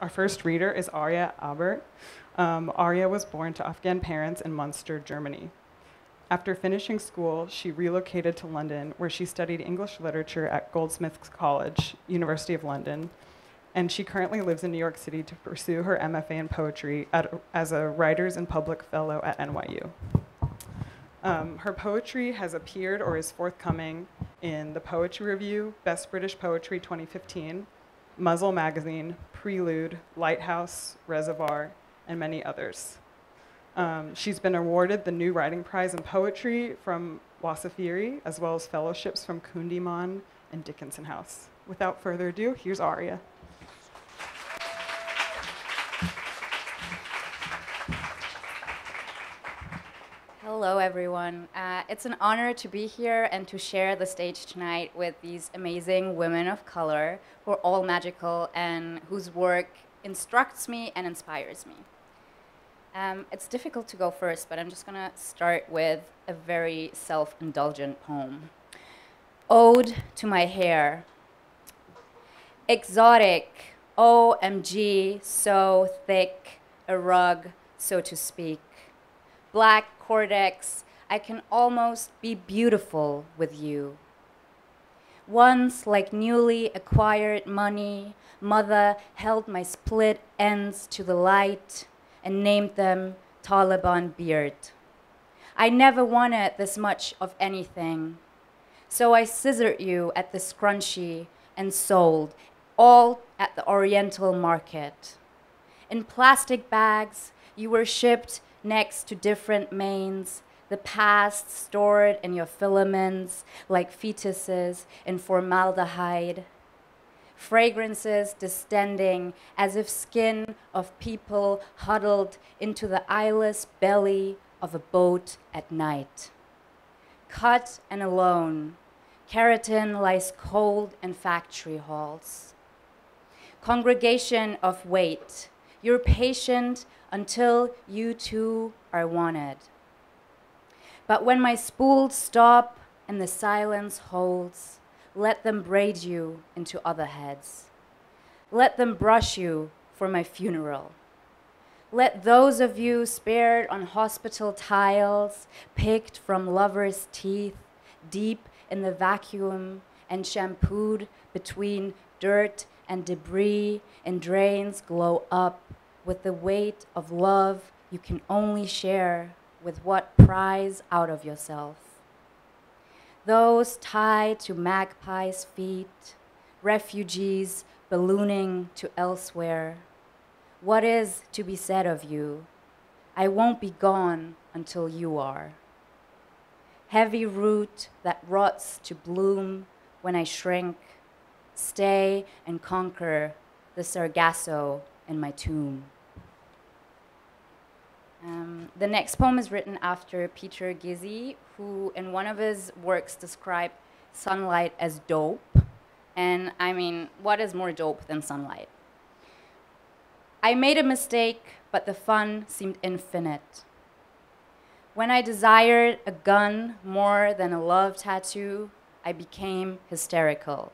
Our first reader is Aria Aber. Aria was born to Afghan parents in Munster, Germany. After finishing school, she relocated to London, where she studied English literature at Goldsmiths College, University of London, and she currently lives in New York City to pursue her MFA in poetry as a Writers in Public Fellow at NYU. Her poetry has appeared or is forthcoming in the Poetry Review, Best British Poetry 2015, Muzzle Magazine, Prelude, Lighthouse, Reservoir, and many others. She's been awarded the New Writing Prize in Poetry from Wasafiri, as well as fellowships from Kundiman and Dickinson House. Without further ado, here's Aria. Hello, everyone. It's an honor to be here and to share the stage tonight with these amazing women of color who are all magical and whose work instructs me and inspires me. It's difficult to go first, but I'm just going to start with a very self-indulgent poem. Ode to my hair. Exotic, OMG, so thick, a rug, so to speak. Black cortex, I can almost be beautiful with you. Once, like newly acquired money, mother held my split ends to the light and named them Taliban beard. I never wanted this much of anything, so I scissored you at the scrunchie and sold, all at the Oriental market. In plastic bags, you were shipped next to different mains, the past stored in your filaments like fetuses in formaldehyde. Fragrances distending as if skin of people huddled into the eyeless belly of a boat at night. Cut and alone, keratin lies cold in factory halls. Congregation of weight, you're patient until you too are wanted. But when my spools stop and the silence holds, let them braid you into other heads. Let them brush you for my funeral. Let those of you spared on hospital tiles, picked from lovers' teeth, deep in the vacuum and shampooed between dirt and debris and drains glow up with the weight of love you can only share with what pries out of yourself. Those tied to magpies' feet, refugees ballooning to elsewhere. What is to be said of you? I won't be gone until you are. Heavy root that rots to bloom when I shrink. Stay and conquer the sargasso in my tomb. The next poem is written after Peter Gizzi, who in one of his works described sunlight as dope. And I mean, what is more dope than sunlight? I made a mistake, but the fun seemed infinite. When I desired a gun more than a love tattoo, I became hysterical.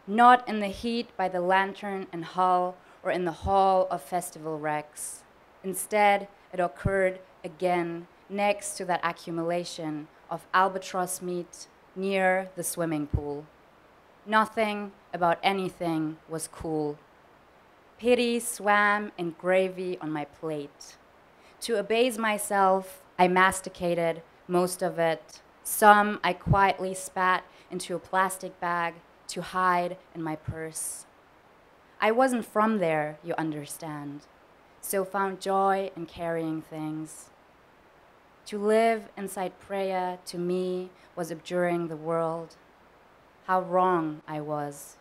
Not in the heat by the lantern and Hull or in the hall of festival wrecks. Instead, it occurred again next to that accumulation of albatross meat near the swimming pool. Nothing about anything was cool. Pity swam in gravy on my plate. To abase myself, I masticated most of it. Some I quietly spat into a plastic bag to hide in my purse. I wasn't from there, you understand, so found joy in carrying things. To live inside prayer, to me, was abjuring the world. How wrong I was.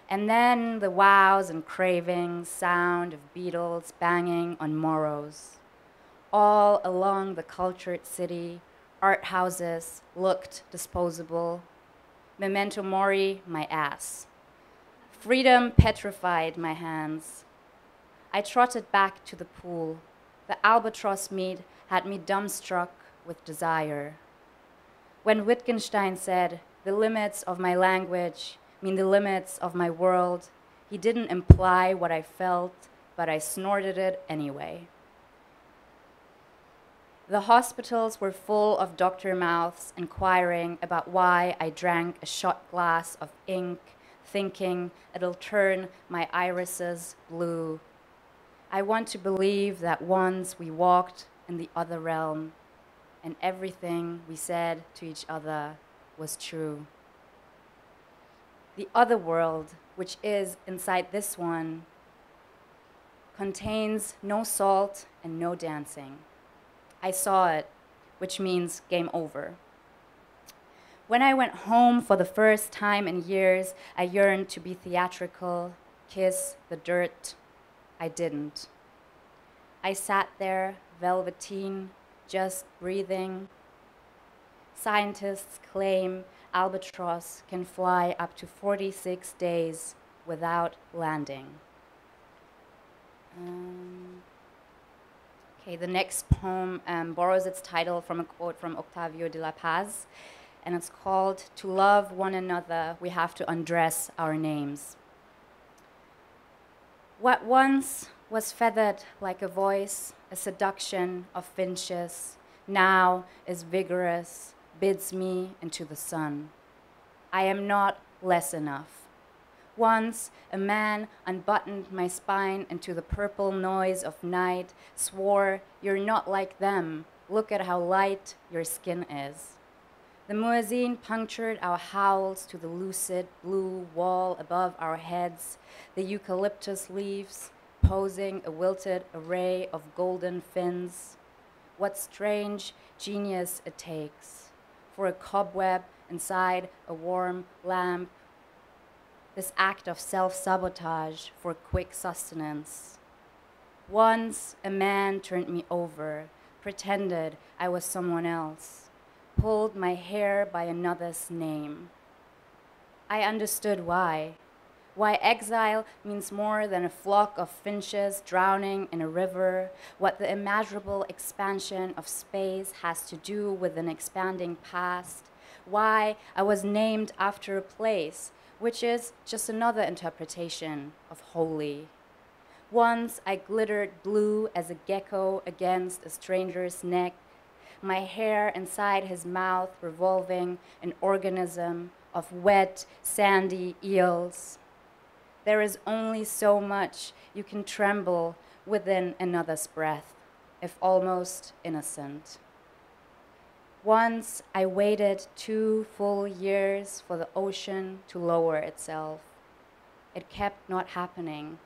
And then the wows and cravings, sound of beetles banging on morrows. All along the cultured city, art houses looked disposable. Memento mori, my ass. Freedom petrified my hands. I trotted back to the pool. The albatross meat had me dumbstruck with desire. When Wittgenstein said, "The limits of my language mean the limits of my world," He didn't imply what I felt, but I snorted it anyway. The hospitals were full of doctor mouths inquiring about why I drank a shot glass of ink, thinking it'll turn my irises blue. I want to believe that once we walked in the other realm, and everything we said to each other was true. The other world, which is inside this one, contains no salt and no dancing. I saw it, which means game over. When I went home for the first time in years, I yearned to be theatrical, kiss the dirt. I didn't. I sat there, velveteen, just breathing. Scientists claim albatross can fly up to 46 days without landing. Okay, the next poem borrows its title from a quote from Octavio de la Paz, and it's called, "To love one another, we have to undress our names." What once was feathered like a voice, a seduction of finches, now is vigorous, bids me into the sun. I am not less enough. Once a man unbuttoned my spine into the purple noise of night, swore, "You're not like them. Look at how light your skin is." The muezzin punctured our howls to the lucid blue wall above our heads, the eucalyptus leaves posing a wilted array of golden fins. What strange genius it takes for a cobweb inside a warm lamp, this act of self-sabotage for quick sustenance. Once a man turned me over, pretended I was someone else, pulled my hair by another's name. I understood why exile means more than a flock of finches drowning in a river, what the immeasurable expansion of space has to do with an expanding past, why I was named after a place, which is just another interpretation of holy. Once I glittered blue as a gecko against a stranger's neck, my hair inside his mouth revolving an organism of wet, sandy eels. There is only so much you can tremble within another's breath, if almost innocent. Once I waited 2 full years for the ocean to lower itself. It kept not happening.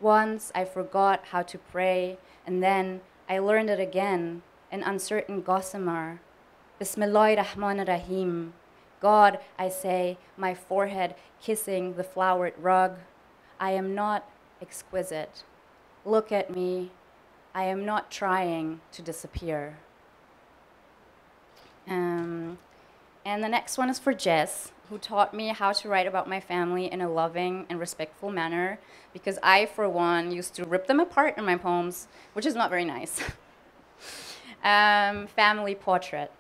Once I forgot how to pray, and then I learned it again in uncertain gossamer. Bismillahirrahmanirrahim. God, I say, my forehead kissing the flowered rug. I am not exquisite. Look at me. I am not trying to disappear. And the next one is for Jess, who taught me how to write about my family in a loving and respectful manner, because I, for one, used to rip them apart in my poems, which is not very nice. Family portrait.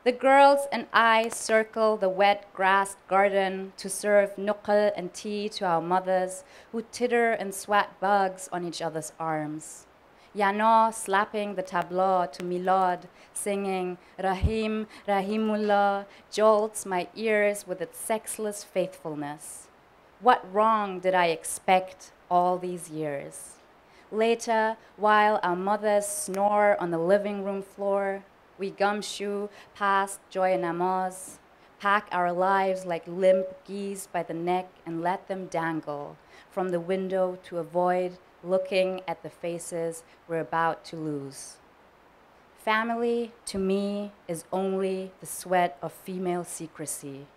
The girls and I circle the wet grassed garden to serve nuql and tea to our mothers, who titter and swat bugs on each other's arms. Yano slapping the tableau to Milad, singing Rahim, Rahimullah, jolts my ears with its sexless faithfulness. What wrong did I expect all these years? Later, while our mothers snore on the living room floor, we gumshoe past Joy Namaz, pack our lives like limp geese by the neck and let them dangle from the window to avoid looking at the faces we're about to lose. Family, to me, is only the sweat of female secrecy.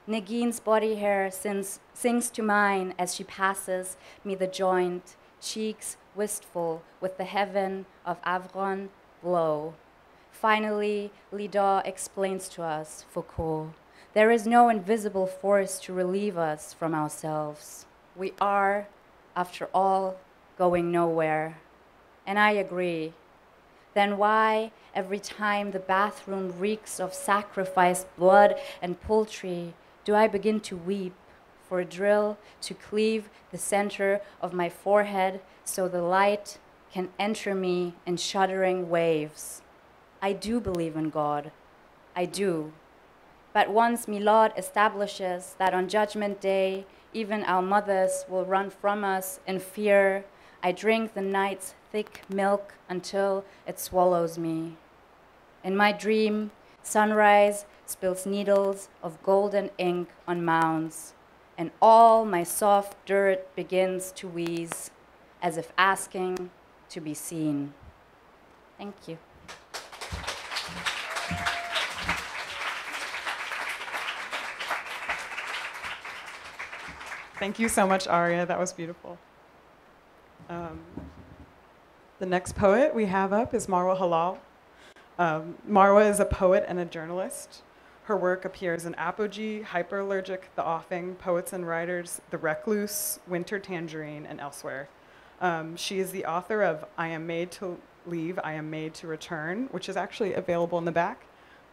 Nagine's body hair sings to mine as she passes me the joint, cheeks wistful with the heaven of Avron glow. Finally, Lida explains to us, Foucault, there is no invisible force to relieve us from ourselves. We are, after all, going nowhere. And I agree. Then why, every time the bathroom reeks of sacrificed blood and poultry, do I begin to weep for a drill to cleave the center of my forehead so the light can enter me in shuddering waves. I do believe in God. I do. But once Milad establishes that on Judgment Day, even our mothers will run from us in fear, I drink the night's thick milk until it swallows me. In my dream, sunrise spills needles of golden ink on mounds, and all my soft dirt begins to wheeze, as if asking to be seen. Thank you. Thank you so much, Aria. That was beautiful. The next poet we have up is Marwa Helal. Marwa is a poet and a journalist. Her work appears in Apogee, Hyperallergic, The Offing, Poets and Writers, The Recluse, Winter Tangerine, and elsewhere. She is the author of I Am Made to Leave, I Am Made to Return, which is actually available in the back,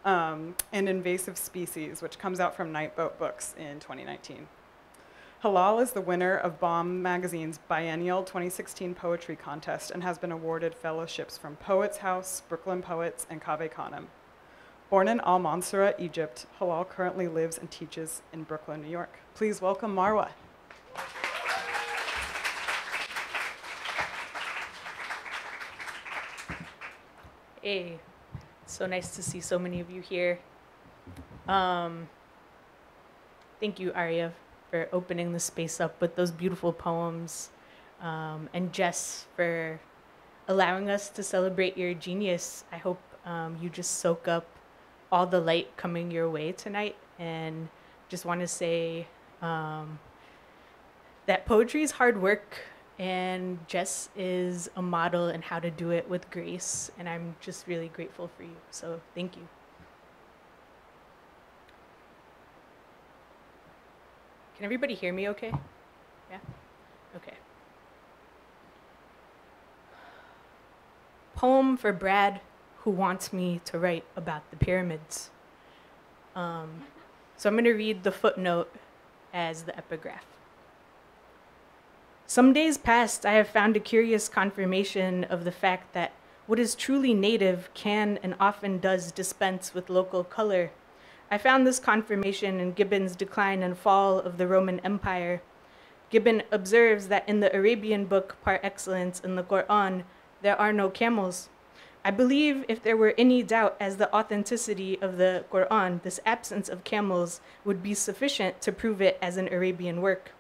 and Invasive Species, which comes out from Nightboat Books in 2019. Helal is the winner of Bomb Magazine's biennial 2016 poetry contest and has been awarded fellowships from Poets House, Brooklyn Poets, and Cave Canem. Born in Al Mansoura, Egypt, Helal currently lives and teaches in Brooklyn, New York. Please welcome Marwa. Hey, so nice to see so many of you here. Thank you, Aria, for opening the space up with those beautiful poems, and Jess for allowing us to celebrate your genius. I hope you just soak up all the light coming your way tonight, and just want to say that poetry is hard work, and Jess is a model in how to do it with grace, and I'm just really grateful for you, so thank you. Can everybody hear me okay? Yeah? Okay. Poem for Brad, who wants me to write about the pyramids. So I'm going to read the footnote as the epigraph. Some days past, I have found a curious confirmation of the fact that what is truly native can and often does dispense with local color. I found this confirmation in Gibbon's Decline and Fall of the Roman Empire. Gibbon observes that in the Arabian book par excellence in the Quran, there are no camels. I believe if there were any doubt as the authenticity of the Quran, this absence of camels would be sufficient to prove it as an Arabian work.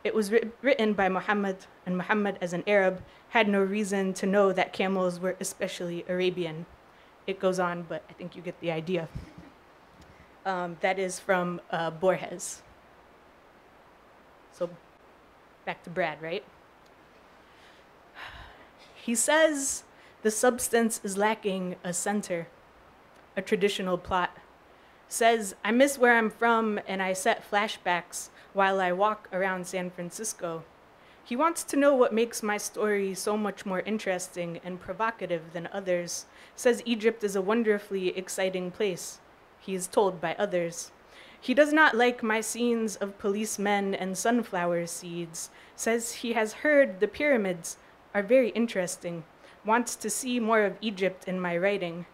It was written by Muhammad, and Muhammad, as an Arab, had no reason to know that camels were especially Arabian. It goes on, but I think you get the idea. That is from Borges. So back to Brad, right? He says the substance is lacking a center, a traditional plot. Says, I miss where I'm from and I set flashbacks while I walk around San Francisco. He wants to know what makes my story so much more interesting and provocative than others. Says Egypt is a wonderfully exciting place. He is told by others. He does not like my scenes of policemen and sunflower seeds. Says he has heard the pyramids are very interesting. Wants to see more of Egypt in my writing.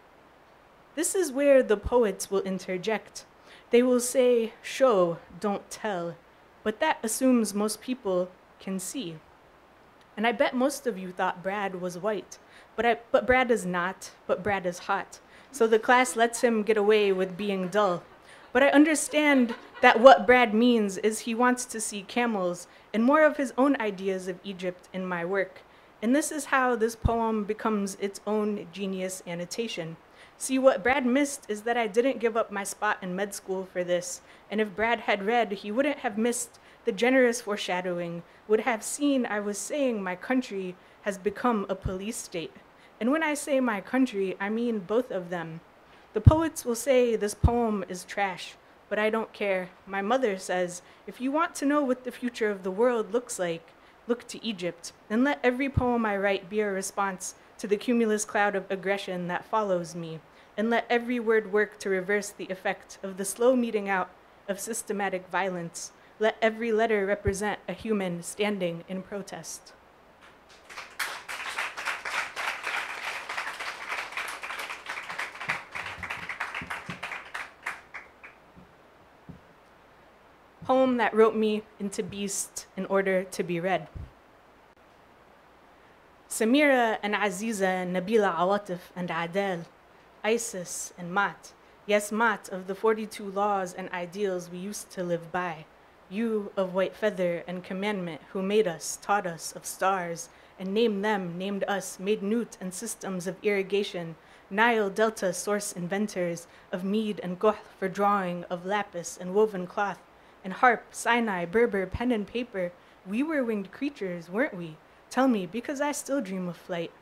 This is where the poets will interject. They will say, show, don't tell. But that assumes most people can see. And I bet most of you thought Brad was white. But Brad is not, but Brad is hot. So the class lets him get away with being dull. But I understand that what Brad means is he wants to see camels and more of his own ideas of Egypt in my work. And this is how this poem becomes its own genius annotation. See, what Brad missed is that I didn't give up my spot in med school for this. And if Brad had read, he wouldn't have missed the generous foreshadowing, would have seen I was saying my country has become a police state. And when I say my country, I mean both of them. The poets will say this poem is trash, but I don't care. My mother says, if you want to know what the future of the world looks like, look to Egypt, and let every poem I write be a response to the cumulus cloud of aggression that follows me, and let every word work to reverse the effect of the slow meting out of systematic violence. Let every letter represent a human standing in protest. Poem that wrote me into beast in order to be read. Samira and Aziza and Nabila Awatif and Adel, Isis and Mat, yes, Mat of the 42 laws and ideals we used to live by. You of white feather and commandment who made us, taught us of stars, and named them, named us, made newt and systems of irrigation, Nile Delta source inventors of mead and goh for drawing, of lapis and woven cloth, and harp, Sinai, Berber, pen and paper. We were winged creatures, weren't we? Tell me, because I still dream of flight.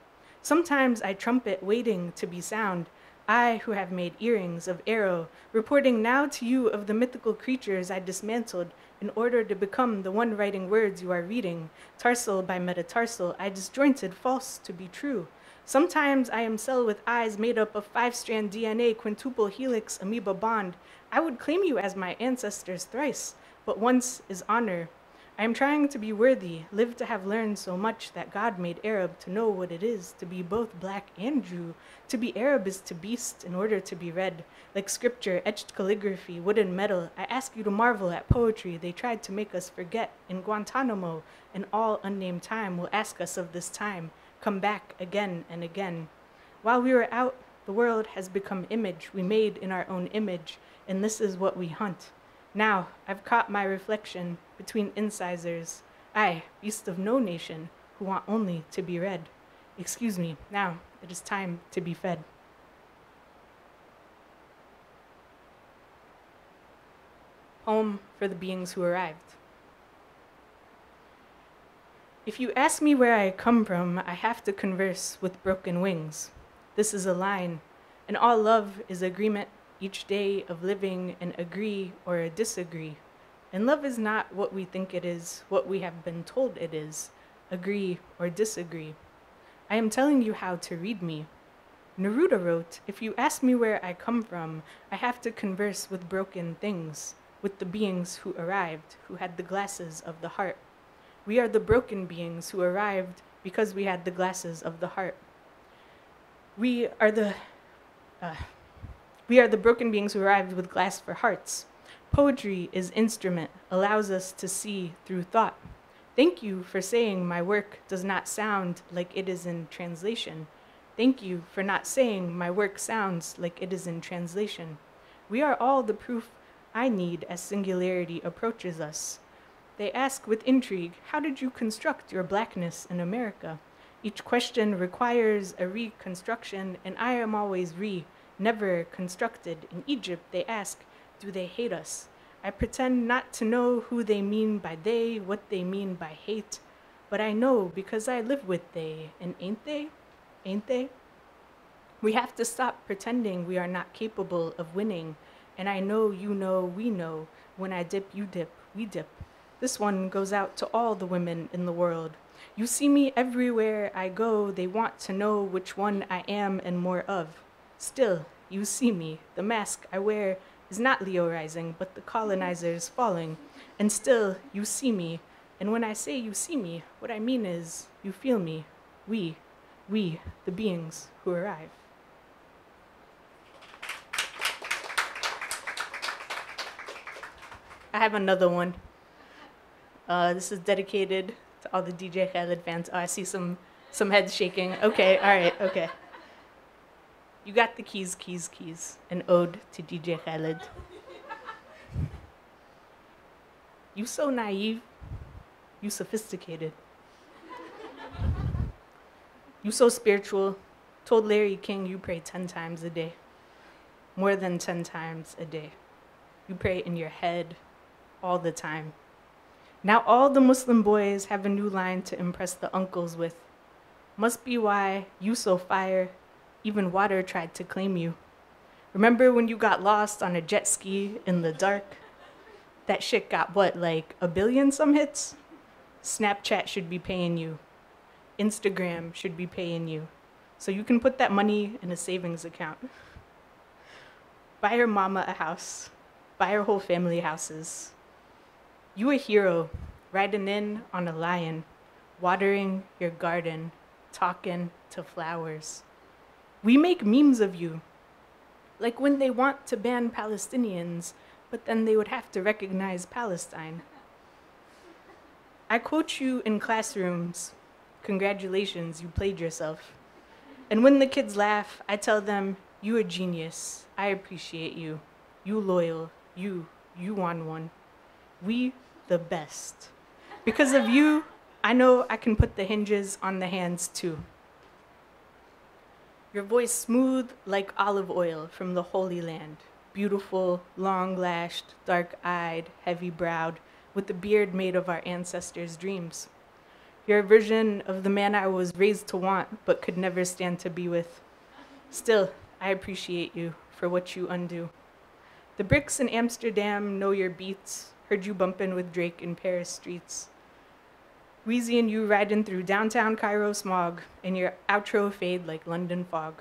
Sometimes I trumpet waiting to be sound, I who have made earrings of arrow, reporting now to you of the mythical creatures I dismantled in order to become the one writing words you are reading. Tarsal by metatarsal, I disjointed false to be true. Sometimes I am cell with eyes made up of 5-strand DNA, quintuple helix, amoeba bond. I would claim you as my ancestors thrice, but once is honor. I am trying to be worthy, live to have learned so much that God made Arab to know what it is to be both black and Jew. To be Arab is to beast in order to be read. Like scripture, etched calligraphy, wood and metal, I ask you to marvel at poetry they tried to make us forget. In Guantanamo, and all unnamed time will ask us of this time. Come back again and again. While we were out, the world has become image we made in our own image, and this is what we hunt. Now, I've caught my reflection between incisors, I, beast of no nation, who want only to be read. Excuse me, now it is time to be fed. Poem for the beings who arrived. If you ask me where I come from, I have to converse with broken wings. This is a line, and all love is agreement each day of living and agree or disagree. And love is not what we think it is, what we have been told it is, agree or disagree. I am telling you how to read me. Neruda wrote, if you ask me where I come from, I have to converse with broken things, with the beings who arrived, who had the glasses of the heart. We are the broken beings who arrived because we had the glasses of the heart. We are the broken beings who arrived with glass for hearts. Poetry is instrument, allows us to see through thought. Thank you for saying my work does not sound like it is in translation. Thank you for not saying my work sounds like it is in translation. We are all the proof I need as singularity approaches us. They ask with intrigue, how did you construct your blackness in America? Each question requires a reconstruction, and I am always never constructed. In Egypt, they ask, do they hate us? I pretend not to know who they mean by they, what they mean by hate, but I know because I live with they, and ain't they? Ain't they? We have to stop pretending we are not capable of winning, and I know, you know, we know, when I dip, you dip, we dip. This one goes out to all the women in the world. You see me everywhere I go, they want to know which one I am and more of. Still, you see me, the mask I wear is not Leo rising, but the colonizers falling. And still, you see me, and when I say you see me, what I mean is, you feel me, we, the beings who arrive. I have another one. This is dedicated to all the DJ Khaled fans. Oh, I see some heads shaking. Okay, all right, okay. You got the keys, keys, keys. An ode to DJ Khaled. You so naive. You sophisticated. You so spiritual. Told Larry King you pray 10 times a day. More than 10 times a day. You pray in your head all the time. Now all the Muslim boys have a new line to impress the uncles with. Must be why you so fire, even water tried to claim you. Remember when you got lost on a jet ski in the dark? That shit got what, like 1 billion some hits? Snapchat should be paying you. Instagram should be paying you. So you can put that money in a savings account. Buy your mama a house. Buy your whole family houses. You a hero, riding in on a lion, watering your garden, talking to flowers. We make memes of you, like when they want to ban Palestinians, but then they would have to recognize Palestine. I quote you in classrooms. Congratulations, you played yourself. And when the kids laugh, I tell them, you a genius. I appreciate you. You loyal. You on one. We the best. Because of you, I know I can put the hinges on the hands too. Your voice smooth like olive oil from the Holy Land. Beautiful, long-lashed, dark-eyed, heavy-browed, with the beard made of our ancestors' dreams. You're a version of the man I was raised to want, but could never stand to be with. Still, I appreciate you for what you undo. The bricks in Amsterdam know your beats, heard you bumpin' with Drake in Paris streets. Weezy and you riding through downtown Cairo smog, and your outro fade like London fog.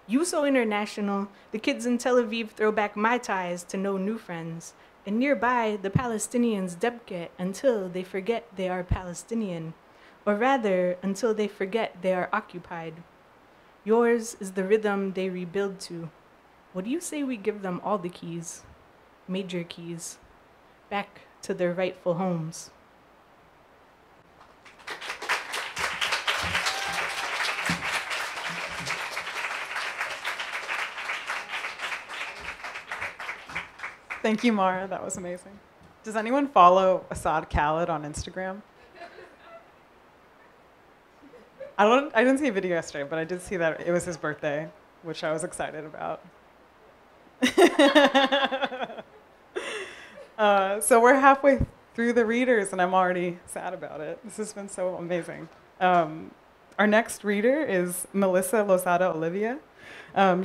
You so international, the kids in Tel Aviv throw back my ties to know new friends. And nearby, the Palestinians debke until they forget they are Palestinian. Or rather, until they forget they are occupied. Yours is the rhythm they rebuild to. What do you say we give them all the keys, major keys, back to their rightful homes? Thank you, Mara. That was amazing. Does anyone follow Assad Khaled on Instagram? I didn't see a video yesterday, but I did see that it was his birthday, which I was excited about. So we're halfway through the readers, and I'm already sad about it. This has been so amazing. Our next reader is Melissa Lozada-Oliva.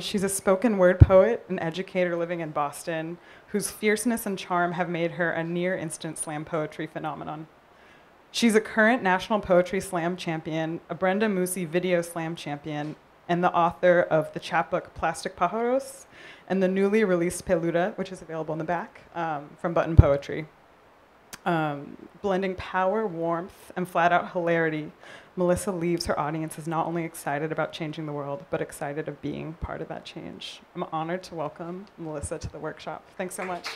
She's a spoken word poet and educator living in Boston, whose fierceness and charm have made her a near-instant slam poetry phenomenon. She's a current National Poetry Slam champion, a Brenda Musi Video Slam champion, and the author of the chapbook Plastic Pájaros and the newly released Peluda, which is available in the back, from Button Poetry. Blending power, warmth, and flat-out hilarity, Melissa leaves her audiences not only excited about changing the world, but excited of being part of that change. I'm honored to welcome Melissa to the workshop. Thanks so much.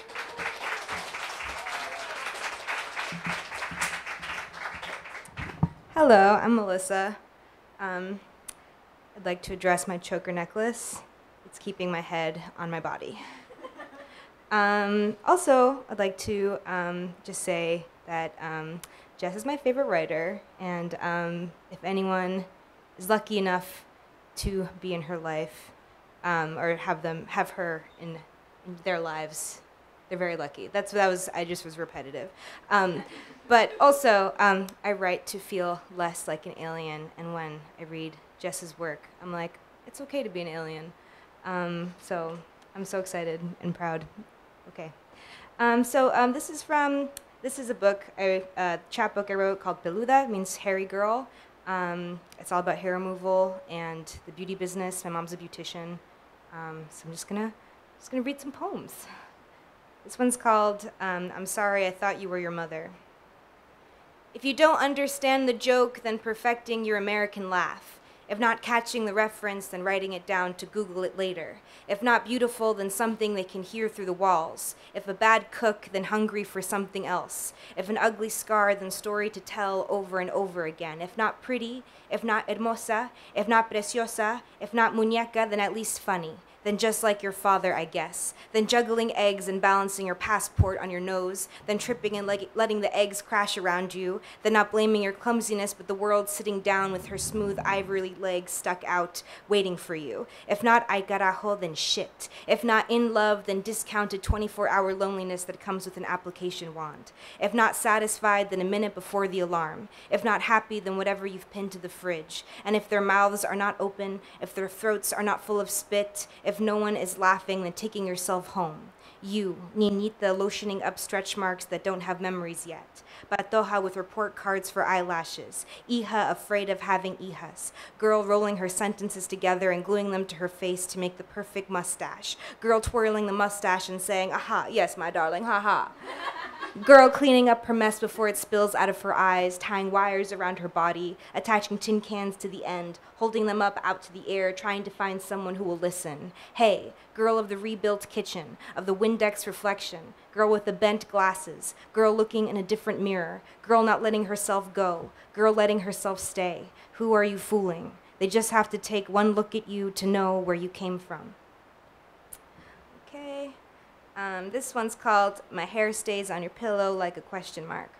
Hello, I'm Melissa. I'd like to address my choker necklace. It's keeping my head on my body. Also, I'd like to just say that Jess is my favorite writer, and if anyone is lucky enough to be in her life, or have her in their lives, they're very lucky. I just was repetitive. But also, I write to feel less like an alien, and when I read Jess's work, I'm like, it's okay to be an alien. So I'm so excited and proud. Okay. This is a book, a chapbook I wrote called Peluda, means hairy girl. It's all about hair removal and the beauty business. My mom's a beautician. So I'm just gonna read some poems. This one's called, I'm Sorry I Thought You Were Your Mother. If you don't understand the joke, then perfecting your American laugh. If not catching the reference, then writing it down to Google it later. If not beautiful, then something they can hear through the walls. If a bad cook, then hungry for something else. If an ugly scar, then story to tell over and over again. If not pretty, if not hermosa, if not preciosa, if not muñeca, then at least funny. Then just like your father, I guess. Then juggling eggs and balancing your passport on your nose. Then tripping and letting the eggs crash around you. Then not blaming your clumsiness, but the world sitting down with her smooth ivory legs stuck out, waiting for you. If not ay carajo, then shit. If not in love, then discounted 24-hour loneliness that comes with an application wand. If not satisfied, then a minute before the alarm. If not happy, then whatever you've pinned to the fridge. And if their mouths are not open, if their throats are not full of spit, if no one is laughing, then taking yourself home. You, niñita, lotioning up stretch marks that don't have memories yet. Patoja with report cards for eyelashes. Hija afraid of having hijas. Girl rolling her sentences together and gluing them to her face to make the perfect mustache. Girl twirling the mustache and saying, aha, yes, my darling, ha ha. Girl cleaning up her mess before it spills out of her eyes, tying wires around her body, attaching tin cans to the end, holding them up out to the air, trying to find someone who will listen. Hey, girl of the rebuilt kitchen, of the Windex reflection, girl with the bent glasses, girl looking in a different mirror, girl not letting herself go, girl letting herself stay. Who are you fooling? They just have to take one look at you to know where you came from. Okay. This one's called My Hair Stays on Your Pillow Like a Question Mark.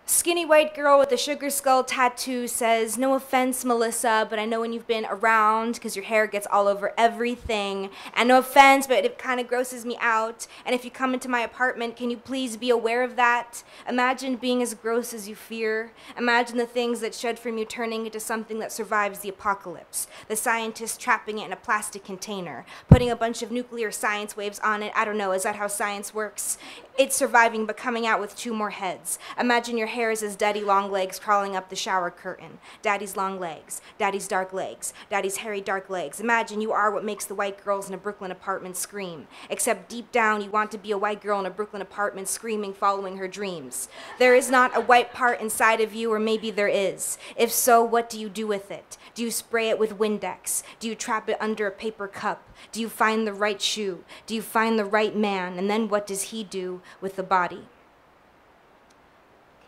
Skinny white girl with a sugar skull tattoo says, no offense, Melissa, but I know when you've been around because your hair gets all over everything. And no offense, but it kind of grosses me out. And if you come into my apartment, can you please be aware of that? Imagine being as gross as you fear. Imagine the things that shed from you turning into something that survives the apocalypse. The scientists trapping it in a plastic container, putting a bunch of nuclear science waves on it. I don't know, is that how science works? It's surviving but coming out with 2 more heads. Imagine your hair is as daddy long legs crawling up the shower curtain. Daddy's long legs, daddy's dark legs, daddy's hairy dark legs. Imagine you are what makes the white girls in a Brooklyn apartment scream. Except deep down you want to be a white girl in a Brooklyn apartment screaming, following her dreams. There is not a white part inside of you, or maybe there is. If so, what do you do with it? Do you spray it with Windex? Do you trap it under a paper cup? Do you find the right shoe? Do you find the right man? And then what does he do with the body?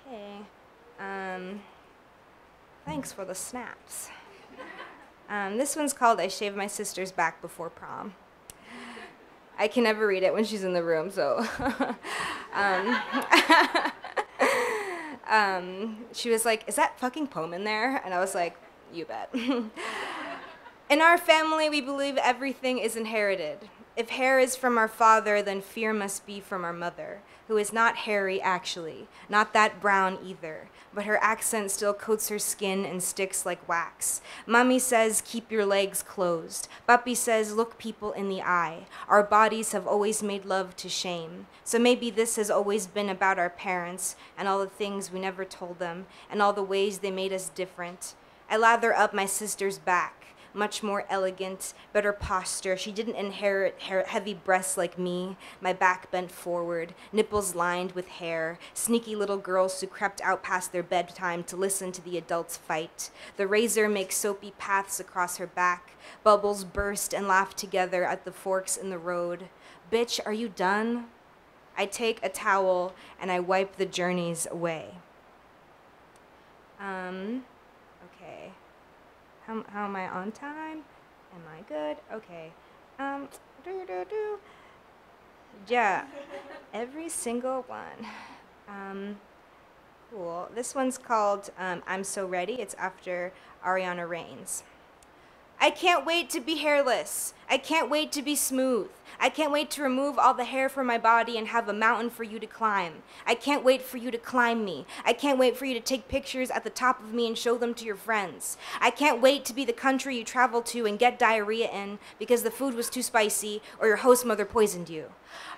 Okay. Thanks for the snaps. This one's called I Shaved My Sister's Back Before Prom. I can never read it when she's in the room, so. She was like, is that fucking poem in there? And I was like, you bet. In our family, we believe everything is inherited. If hair is from our father, then fear must be from our mother, who is not hairy actually, not that brown either, but her accent still coats her skin and sticks like wax. Mommy says, keep your legs closed. Papi says, look people in the eye. Our bodies have always made love to shame. So maybe this has always been about our parents and all the things we never told them and all the ways they made us different. I lather up my sister's back. Much more elegant, better posture. She didn't inherit heavy breasts like me, my back bent forward, nipples lined with hair, sneaky little girls who crept out past their bedtime to listen to the adults fight. The razor makes soapy paths across her back. Bubbles burst and laugh together at the forks in the road. Bitch, are you done? I take a towel and I wipe the journeys away. Okay. How am I on time? Am I good? Okay. Yeah, every single one. Cool. This one's called I'm So Ready. It's after Ariana Reigns. I can't wait to be hairless. I can't wait to be smooth. I can't wait to remove all the hair from my body and have a mountain for you to climb. I can't wait for you to climb me. I can't wait for you to take pictures at the top of me and show them to your friends. I can't wait to be the country you travel to and get diarrhea in because the food was too spicy or your host mother poisoned you.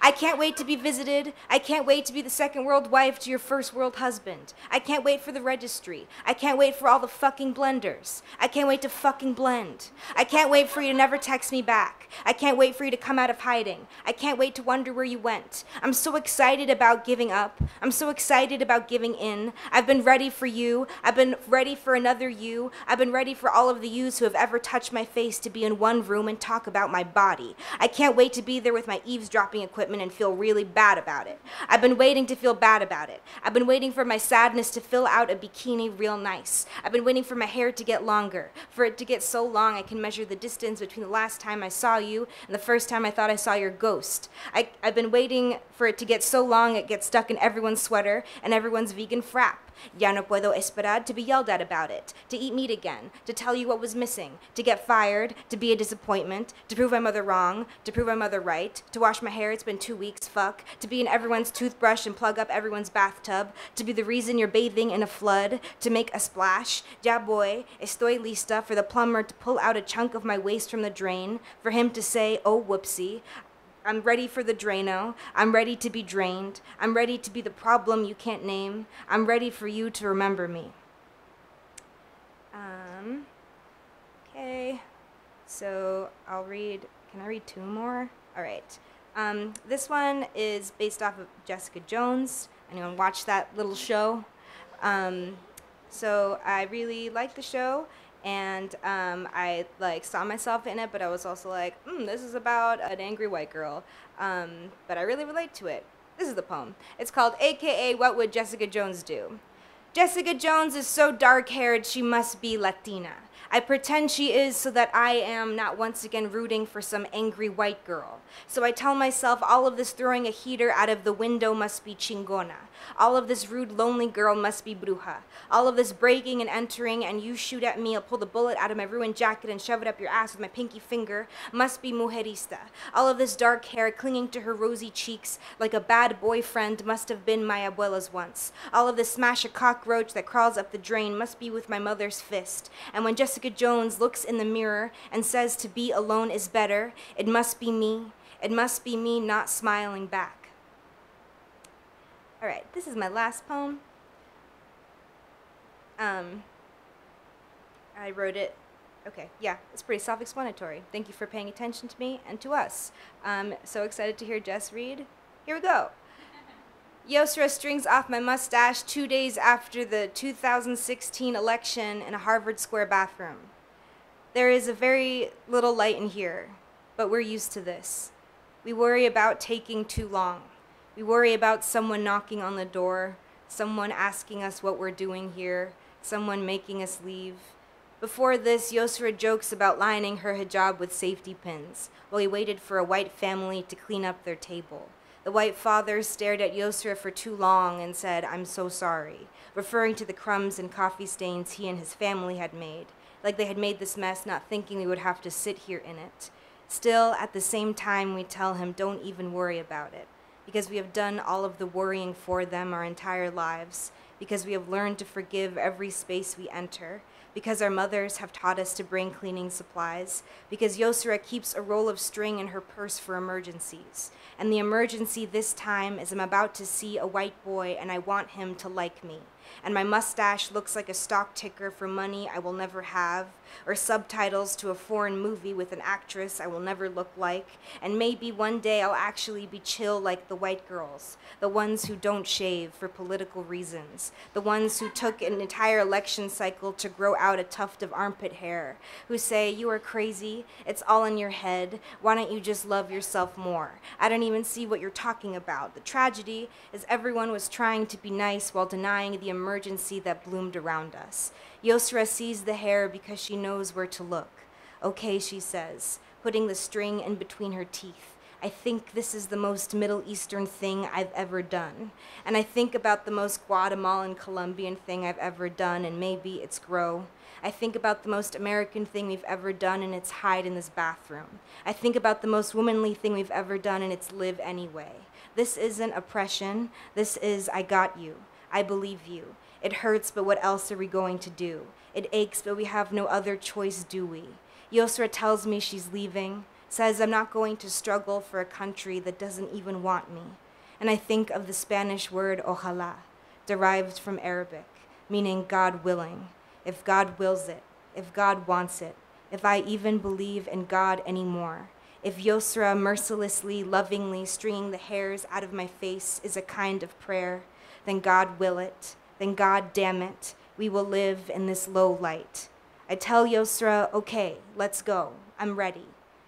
I can't wait to be visited. I can't wait to be the second world wife to your first world husband. I can't wait for the registry. I can't wait for all the fucking blenders. I can't wait to fucking blend. I can't wait for you to never text me back. I can't wait for you to come out of hiding. I can't wait to wonder where you went. I'm so excited about giving up. I'm so excited about giving in. I've been ready for you. I've been ready for another you. I've been ready for all of the yous who have ever touched my face to be in one room and talk about my body. I can't wait to be there with my eavesdropping equipment and feel really bad about it. I've been waiting to feel bad about it. I've been waiting for my sadness to fill out a bikini real nice. I've been waiting for my hair to get longer, for it to get so long I can measure the distance between the last time I saw you and the first time I thought I saw your ghost. I've been waiting for it to get so long it gets stuck in everyone's sweater and everyone's vegan frap. Ya no puedo esperar to be yelled at about it, to eat meat again, to tell you what was missing, to get fired, to be a disappointment, to prove my mother wrong, to prove my mother right, to wash my hair, it's been 2 weeks, fuck, to be in everyone's toothbrush and plug up everyone's bathtub, to be the reason you're bathing in a flood, to make a splash. Ya boy, estoy lista for the plumber to pull out a chunk of my waste from the drain, for him to say, oh whoopsie. I'm ready for the Drano. I'm ready to be drained. I'm ready to be the problem you can't name. I'm ready for you to remember me. Okay, so I'll read, can I read 2 more? All right, This one is based off of Jessica Jones. Anyone watch that little show? So I really liked the show, and I saw myself in it, but I was also like, this is about an angry white girl. But I really relate to it. This is the poem. It's called AKA What Would Jessica Jones Do? Jessica Jones is so dark-haired she must be Latina. I pretend she is so that I am not once again rooting for some angry white girl. So I tell myself all of this throwing a heater out of the window must be chingona. All of this rude, lonely girl must be bruja. All of this breaking and entering and you shoot at me, I'll pull the bullet out of my ruined jacket and shove it up your ass with my pinky finger, must be mujerista. All of this dark hair clinging to her rosy cheeks like a bad boyfriend must have been my abuela's once. All of this smash a cockroach that crawls up the drain must be with my mother's fist. And when Jessica Jones looks in the mirror and says to be alone is better, it must be me. It must be me not smiling back. All right, this is my last poem. I wrote it. Okay, yeah, it's pretty self-explanatory. Thank you for paying attention to me and to us. So excited to hear Jess read. Here we go. Yosra strings off my mustache 2 days after the 2016 election in a Harvard Square bathroom. There is a very little light in here, but we're used to this. We worry about taking too long. We worry about someone knocking on the door, someone asking us what we're doing here, someone making us leave. Before this, Yosra jokes about lining her hijab with safety pins while he waited for a white family to clean up their table. The white father stared at Yosra for too long and said, "I'm so sorry," referring to the crumbs and coffee stains he and his family had made, like they had made this mess not thinking we would have to sit here in it. Still, at the same time, we tell him, don't even worry about it, because we have done all of the worrying for them our entire lives, because we have learned to forgive every space we enter, because our mothers have taught us to bring cleaning supplies, because Yosra keeps a roll of string in her purse for emergencies. And the emergency this time is I'm about to see a white boy and I want him to like me. And my mustache looks like a stock ticker for money I will never have, or subtitles to a foreign movie with an actress I will never look like, and maybe one day I'll actually be chill like the white girls, the ones who don't shave for political reasons, the ones who took an entire election cycle to grow out a tuft of armpit hair, who say, "You are crazy, it's all in your head, why don't you just love yourself more? I don't even see what you're talking about." The tragedy is everyone was trying to be nice while denying the emergency that bloomed around us. Yosra sees the hair because she knows where to look. "Okay," she says, putting the string in between her teeth. "I think this is the most Middle Eastern thing I've ever done. And I think about the most Guatemalan Colombian thing I've ever done, and maybe it's grow. I think about the most American thing we've ever done, and it's hide in this bathroom. I think about the most womanly thing we've ever done, and it's live anyway. This isn't oppression. This is I got you. I believe you. It hurts, but what else are we going to do? It aches, but we have no other choice, do we?" Yosra tells me she's leaving, says I'm not going to struggle for a country that doesn't even want me. And I think of the Spanish word ojalá, derived from Arabic, meaning God willing. If God wills it, if God wants it, if I even believe in God anymore. If Yosra mercilessly, lovingly stringing the hairs out of my face is a kind of prayer, then God will it. Then God damn it, we will live in this low light. I tell Yosra, "Okay, let's go, I'm ready."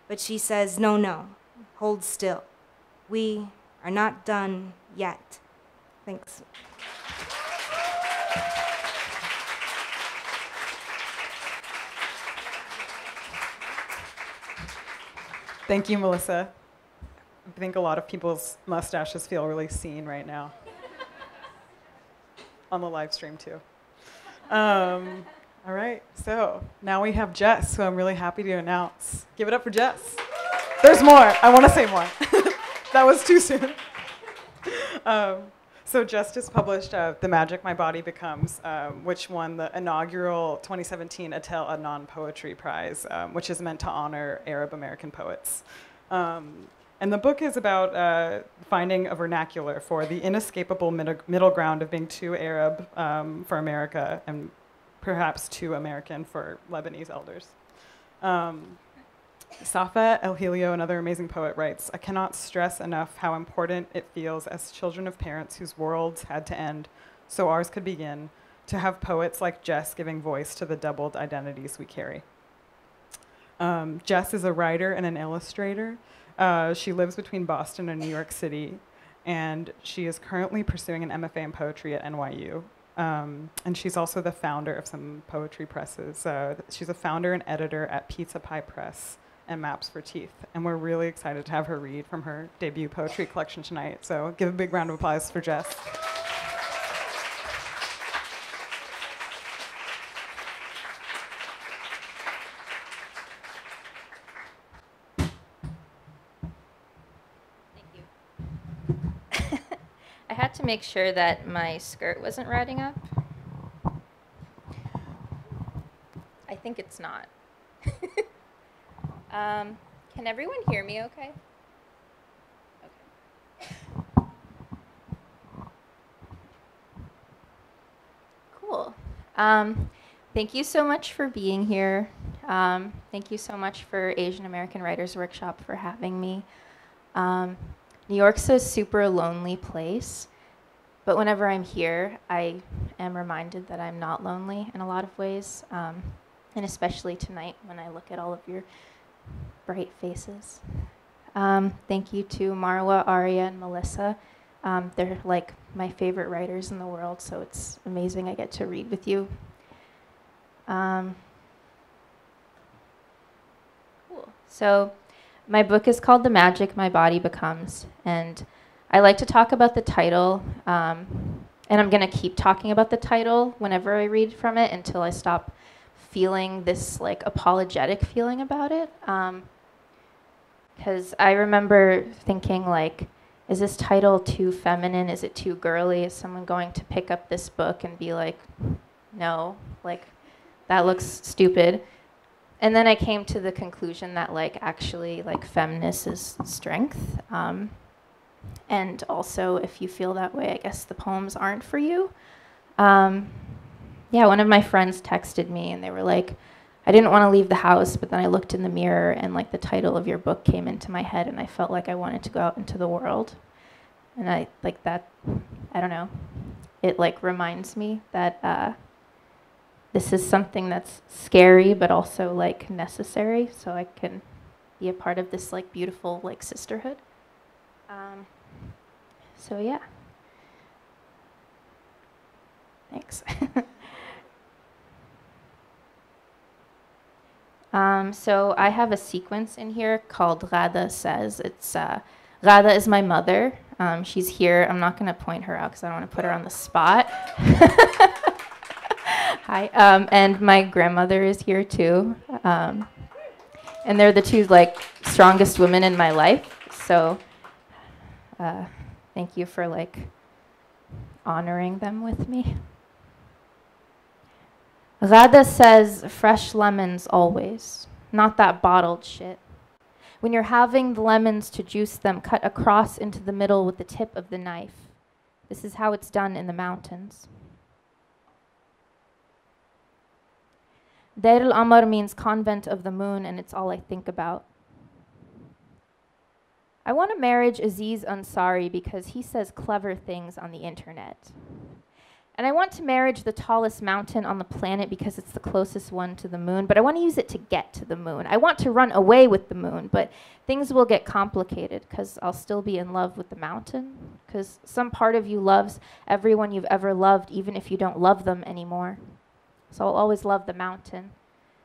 But she says, no, hold still. We are not done yet. Thanks. Thank you, Melissa. I think a lot of people's mustaches feel really seen right now. On the live stream, too. All right, so now we have Jess, who I'm really happy to announce. Give it up for Jess. There's more. I want to say more. That was too soon. So Jess just published The Magic My Body Becomes, which won the inaugural 2017 Atel Adnan Poetry Prize, which is meant to honor Arab American poets. And the book is about finding a vernacular for the inescapable middle ground of being too Arab for America and perhaps too American for Lebanese elders. Safa El Helio, another amazing poet, writes, "I cannot stress enough how important it feels as children of parents whose worlds had to end so ours could begin, to have poets like Jess giving voice to the doubled identities we carry." Jess is a writer and an illustrator. She lives between Boston and New York City, and she is currently pursuing an MFA in poetry at NYU. And she's also the founder of some poetry presses. She's a founder and editor at Pizza Pie Press and Maps for Teeth. And we're really excited to have her read from her debut poetry collection tonight. So give a big round of applause for Jess. I had to make sure that my skirt wasn't riding up. I think it's not. Can everyone hear me okay? Okay. Cool. Thank you so much for being here. Thank you so much for Asian American Writers Workshop for having me. New York's a super lonely place, but whenever I'm here, I am reminded that I'm not lonely in a lot of ways, and especially tonight when I look at all of your bright faces. Thank you to Marwa, Aria, and Melissa. They're like my favorite writers in the world, so it's amazing I get to read with you. Cool. So my book is called The Magic My Body Becomes, and I like to talk about the title, and I'm going to keep talking about the title whenever I read from it until I stop feeling this like apologetic feeling about it. Because I remember thinking like, is this title too feminine? Is it too girly? Is someone going to pick up this book and be like, no, like that looks stupid? And then I came to the conclusion that like actually like feminist is strength. And also if you feel that way, I guess the poems aren't for you. Yeah, one of my friends texted me and they were like, I didn't want to leave the house, but then I looked in the mirror and like the title of your book came into my head and I felt like I wanted to go out into the world. And I like that, I don't know, it like reminds me that this is something that's scary but also like necessary, so I can be a part of this like beautiful like sisterhood. So yeah. Thanks. So I have a sequence in here called Ghada Says. It's Ghada is my mother. She's here. I'm not going to point her out because I don't want to put her on the spot. Hi. And my grandmother is here too. And they're the two like strongest women in my life. So thank you for like honoring them with me. Ghada says, fresh lemons always, not that bottled shit. When you're having the lemons to juice them, cut across into the middle with the tip of the knife. This is how it's done in the mountains. Deir al-Amar means convent of the moon, and it's all I think about. I want to marry Aziz Ansari because he says clever things on the internet. And I want to marry the tallest mountain on the planet because it's the closest one to the moon, but I want to use it to get to the moon. I want to run away with the moon, but things will get complicated because I'll still be in love with the mountain, because some part of you loves everyone you've ever loved, even if you don't love them anymore. So I'll always love the mountain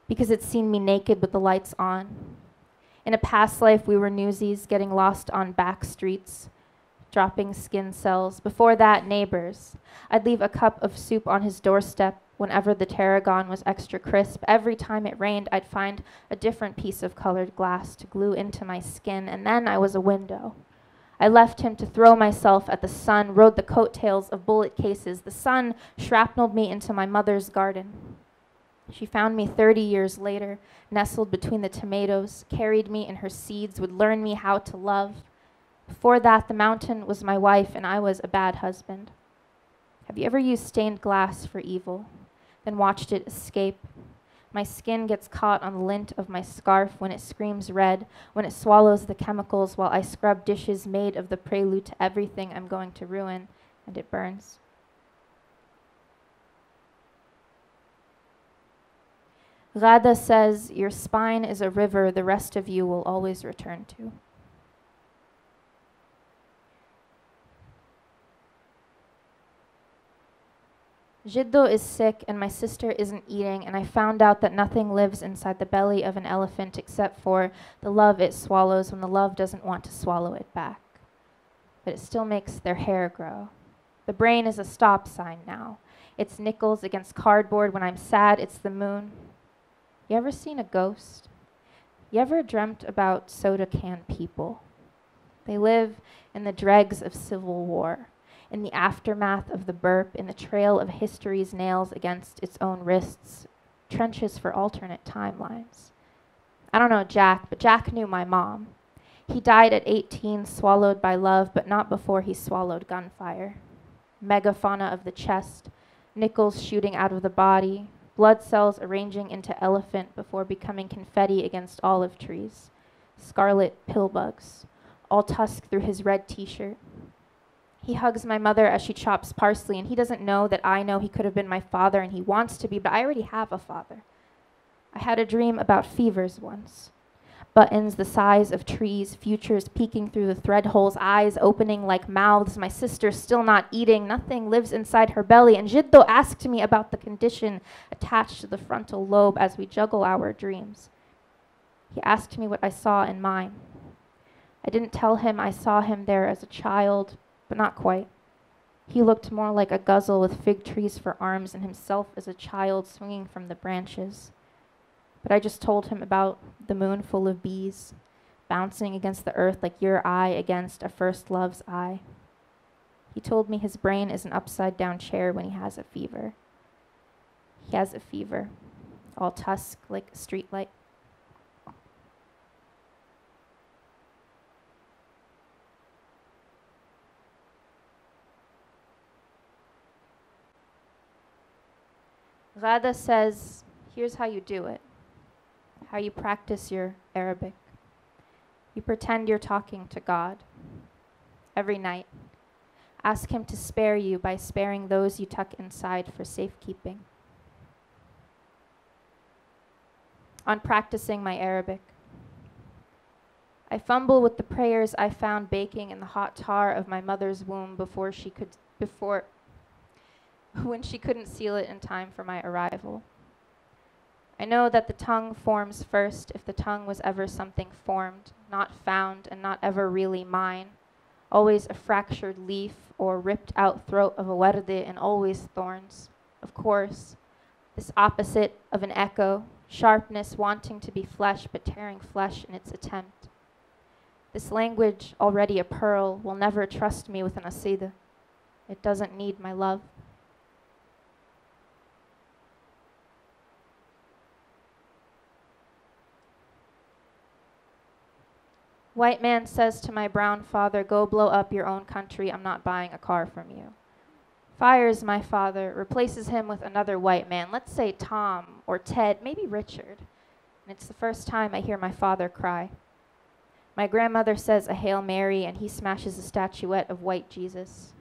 because it's seen me naked with the lights on. In a past life, we were newsies getting lost on back streets, dropping skin cells. Before that, neighbors. I'd leave a cup of soup on his doorstep whenever the tarragon was extra crisp. Every time it rained, I'd find a different piece of colored glass to glue into my skin, and then I was a window. I left him to throw myself at the sun, rode the coattails of bullet cases. The sun shrapneled me into my mother's garden. She found me 30 years later, nestled between the tomatoes, carried me in her seeds, would learn me how to love. Before that, the mountain was my wife and I was a bad husband. Have you ever used stained glass for evil, then watched it escape? My skin gets caught on the lint of my scarf when it screams red, when it swallows the chemicals while I scrub dishes made of the prelude to everything I'm going to ruin, and it burns. Ghada says, your spine is a river the rest of you will always return to. Jiddo is sick and my sister isn't eating, and I found out that nothing lives inside the belly of an elephant except for the love it swallows when the love doesn't want to swallow it back. But it still makes their hair grow. The brain is a stop sign now. It's nickels against cardboard. When I'm sad, it's the moon. You ever seen a ghost? You ever dreamt about soda can people? They live in the dregs of civil war, in the aftermath of the burp, in the trail of history's nails against its own wrists, trenches for alternate timelines. I don't know Jack, but Jack knew my mom. He died at 18, swallowed by love, but not before he swallowed gunfire. Megafauna of the chest, nickels shooting out of the body, blood cells arranging into elephant before becoming confetti against olive trees, scarlet pill bugs, all tusk through his red t-shirt. He hugs my mother as she chops parsley, and he doesn't know that I know he could have been my father, and he wants to be, but I already have a father. I had a dream about fevers once. Buttons the size of trees, futures peeking through the thread holes, eyes opening like mouths, my sister still not eating, nothing lives inside her belly, and Jiddo asked me about the condition attached to the frontal lobe as we juggle our dreams. He asked me what I saw in mine. I didn't tell him I saw him there as a child, but not quite. He looked more like a gazelle with fig trees for arms and himself as a child swinging from the branches. But I just told him about the moon full of bees, bouncing against the earth like your eye against a first love's eye. He told me his brain is an upside-down chair when he has a fever. He has a fever, all tusk like a streetlight. Ghada says, here's how you do it. How you practice your Arabic. You pretend you're talking to God. Every night, ask him to spare you by sparing those you tuck inside for safekeeping. On practicing my Arabic, I fumble with the prayers I found baking in the hot tar of my mother's womb when she couldn't seal it in time for my arrival. I know that the tongue forms first if the tongue was ever something formed, not found, and not ever really mine, always a fractured leaf or ripped out throat of a werde, and always thorns. Of course, this opposite of an echo, sharpness wanting to be flesh but tearing flesh in its attempt. This language, already a pearl, will never trust me with an asida. It doesn't need my love. White man says to my brown father, go blow up your own country, I'm not buying a car from you. Fires my father, replaces him with another white man, let's say Tom or Ted, maybe Richard. And it's the first time I hear my father cry. My grandmother says a Hail Mary and he smashes a statuette of white Jesus.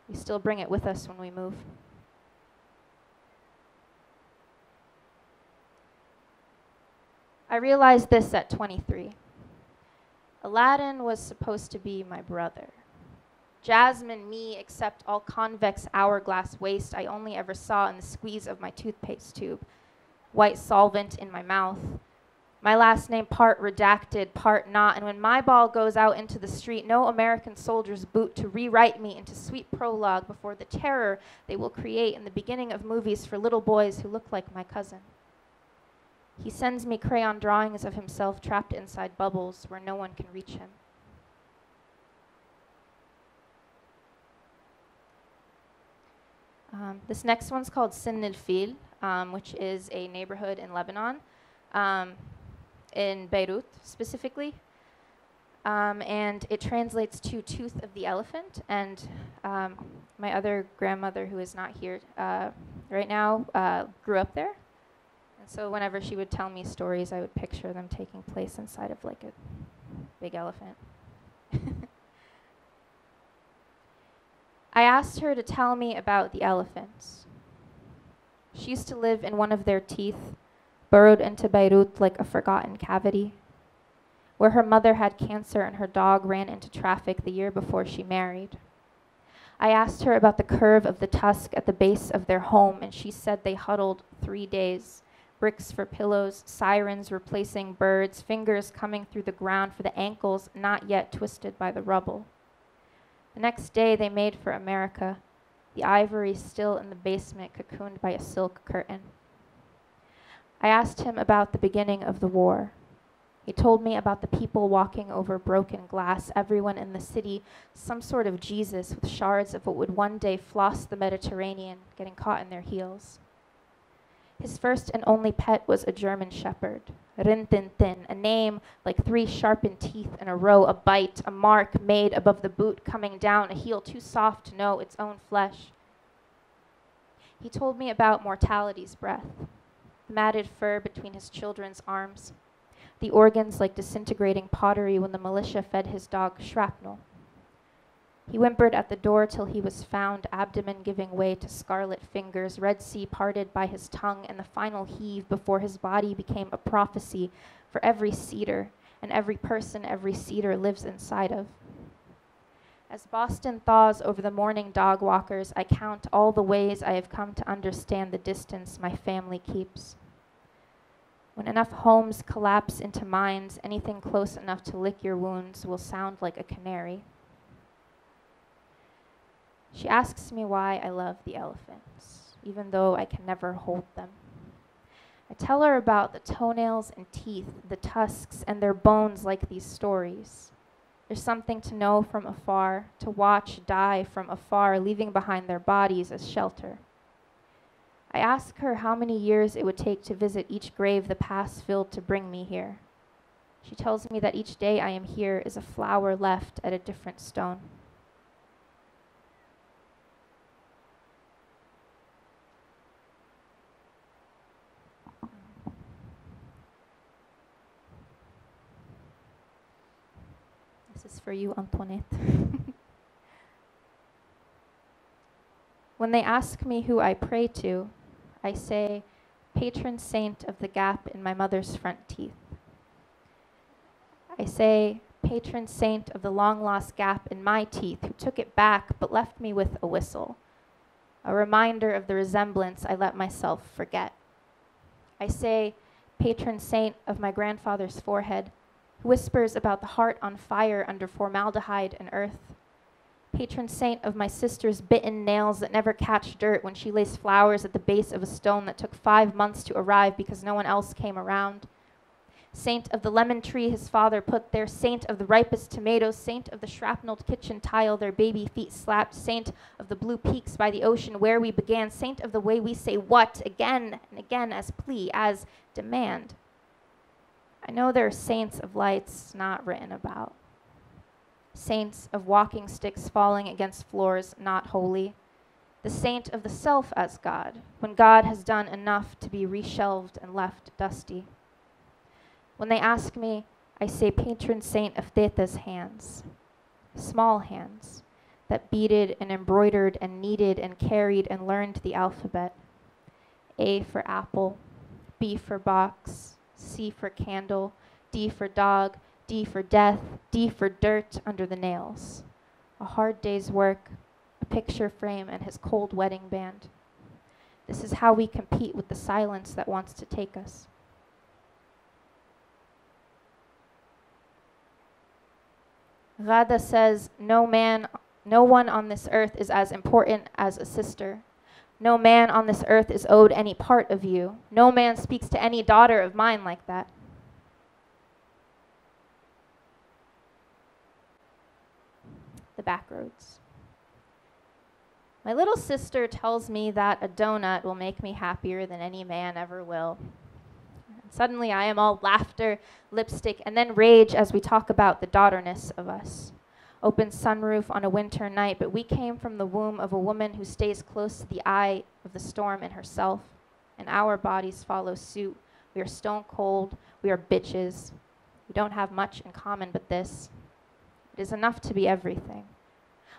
We still bring it with us when we move. I realized this at 23. Aladdin was supposed to be my brother. Jasmine, me, except all convex hourglass waste I only ever saw in the squeeze of my toothpaste tube. White solvent in my mouth. My last name part redacted, part not, and when my ball goes out into the street, no American soldier's boot to rewrite me into sweet prologue before the terror they will create in the beginning of movies for little boys who look like my cousin. He sends me crayon drawings of himself trapped inside bubbles where no one can reach him. This next one's called Sin el-Fil, which is a neighborhood in Lebanon, in Beirut specifically. And it translates to Tooth of the Elephant. And my other grandmother, who is not here right now, grew up there. And so whenever she would tell me stories, I would picture them taking place inside of like a big elephant. I asked her to tell me about the elephants. She used to live in one of their teeth, burrowed into Beirut like a forgotten cavity, where her mother had cancer and her dog ran into traffic the year before she married. I asked her about the curve of the tusk at the base of their home, and she said they huddled 3 days, bricks for pillows, sirens replacing birds, fingers coming through the ground for the ankles not yet twisted by the rubble. The next day they made for America, the ivory still in the basement cocooned by a silk curtain. I asked him about the beginning of the war. He told me about the people walking over broken glass, everyone in the city, some sort of Jesus with shards of what would one day floss the Mediterranean, getting caught in their heels. His first and only pet was a German shepherd, Rintintin, a name like 3 sharpened teeth in a row, a bite, a mark made above the boot coming down, a heel too soft to know its own flesh. He told me about mortality's breath, the matted fur between his children's arms, the organs like disintegrating pottery when the militia fed his dog shrapnel. He whimpered at the door till he was found, abdomen giving way to scarlet fingers, Red Sea parted by his tongue, and the final heave before his body became a prophecy for every cedar and every person every cedar lives inside of. As Boston thaws over the morning dog walkers, I count all the ways I have come to understand the distance my family keeps. When enough homes collapse into minds, anything close enough to lick your wounds will sound like a canary. She asks me why I love the elephants, even though I can never hold them. I tell her about the toenails and teeth, the tusks, and their bones like these stories. There's something to know from afar, to watch die from afar, leaving behind their bodies as shelter. I ask her how many years it would take to visit each grave the past filled to bring me here. She tells me that each day I am here is a flower left at a different stone. This is for you, Antoinette. When they ask me who I pray to, I say, patron saint of the gap in my mother's front teeth. I say, patron saint of the long-lost gap in my teeth, who took it back but left me with a whistle, a reminder of the resemblance I let myself forget. I say, patron saint of my grandfather's forehead, who whispers about the heart on fire under formaldehyde and earth. Patron saint of my sister's bitten nails that never catch dirt when she lays flowers at the base of a stone that took 5 months to arrive because no one else came around. Saint of the lemon tree his father put there, saint of the ripest tomatoes, saint of the shrapneled kitchen tile their baby feet slapped, saint of the blue peaks by the ocean where we began, saint of the way we say what again and again as plea, as demand. I know there are saints of lights not written about. Saints of walking sticks falling against floors not holy. The saint of the self as God, when God has done enough to be reshelved and left dusty. When they ask me, I say patron saint of Theta's hands, small hands that beaded and embroidered and kneaded and carried and learned the alphabet. A for apple, B for box, C for candle, D for dog, D for death, D for dirt under the nails. A hard day's work, a picture frame and his cold wedding band. This is how we compete with the silence that wants to take us. Ghada says, no one on this earth is as important as a sister. No man on this earth is owed any part of you. No man speaks to any daughter of mine like that. The backroads. My little sister tells me that a donut will make me happier than any man ever will. Suddenly I am all laughter, lipstick, and then rage as we talk about the daughterness of us. Open sunroof on a winter night, but we came from the womb of a woman who stays close to the eye of the storm in herself and our bodies follow suit. We are stone cold. We are bitches. We don't have much in common but this. It is enough to be everything.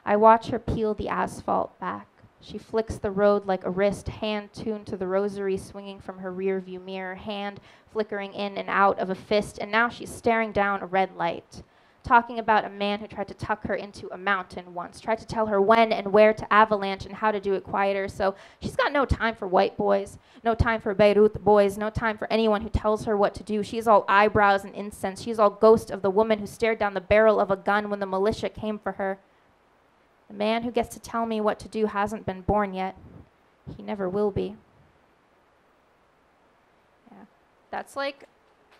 I watch her peel the asphalt back. She flicks the road like a wrist, hand tuned to the rosary swinging from her rearview mirror, hand flickering in and out of a fist, and now she's staring down a red light, talking about a man who tried to tuck her into a mountain once, tried to tell her when and where to avalanche and how to do it quieter. So she's got no time for white boys, no time for Beirut boys, no time for anyone who tells her what to do. She's all eyebrows and incense. She's all ghost of the woman who stared down the barrel of a gun when the militia came for her. The man who gets to tell me what to do hasn't been born yet. He never will be. Yeah, that's like,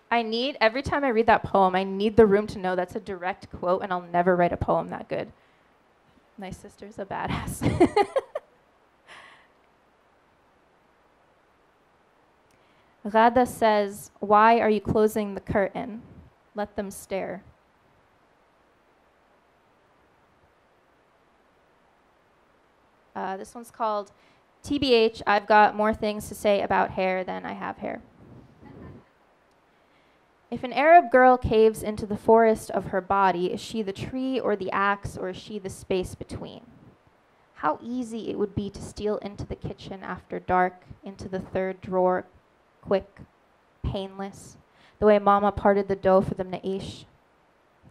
every time I read that poem, I need the room to know that's a direct quote, and I'll never write a poem that good. My sister's a badass. Ghada says, "Why are you closing the curtain? Let them stare." This one's called TBH, I've got more things to say about hair than I have hair. If an Arab girl caves into the forest of her body, is she the tree or the axe, or is she the space between? How easy it would be to steal into the kitchen after dark, into the third drawer, quick, painless, the way Mama parted the dough for the na'ish.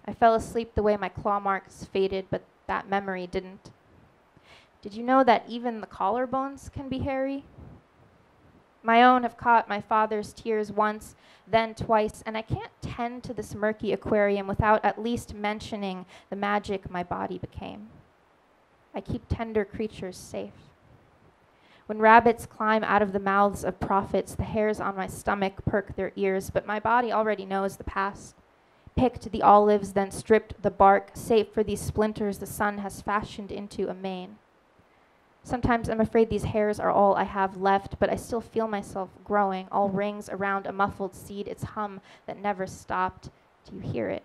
I fell asleep the way my claw marks faded, but that memory didn't. Did you know that even the collarbones can be hairy? My own have caught my father's tears once, then twice, and I can't tend to this murky aquarium without at least mentioning the magic my body became. I keep tender creatures safe. When rabbits climb out of the mouths of prophets, the hairs on my stomach perk their ears, but my body already knows the past. Picked the olives, then stripped the bark, save for these splinters the sun has fashioned into a mane. Sometimes I'm afraid these hairs are all I have left, but I still feel myself growing, all rings around a muffled seed, its hum that never stopped. Do you hear it?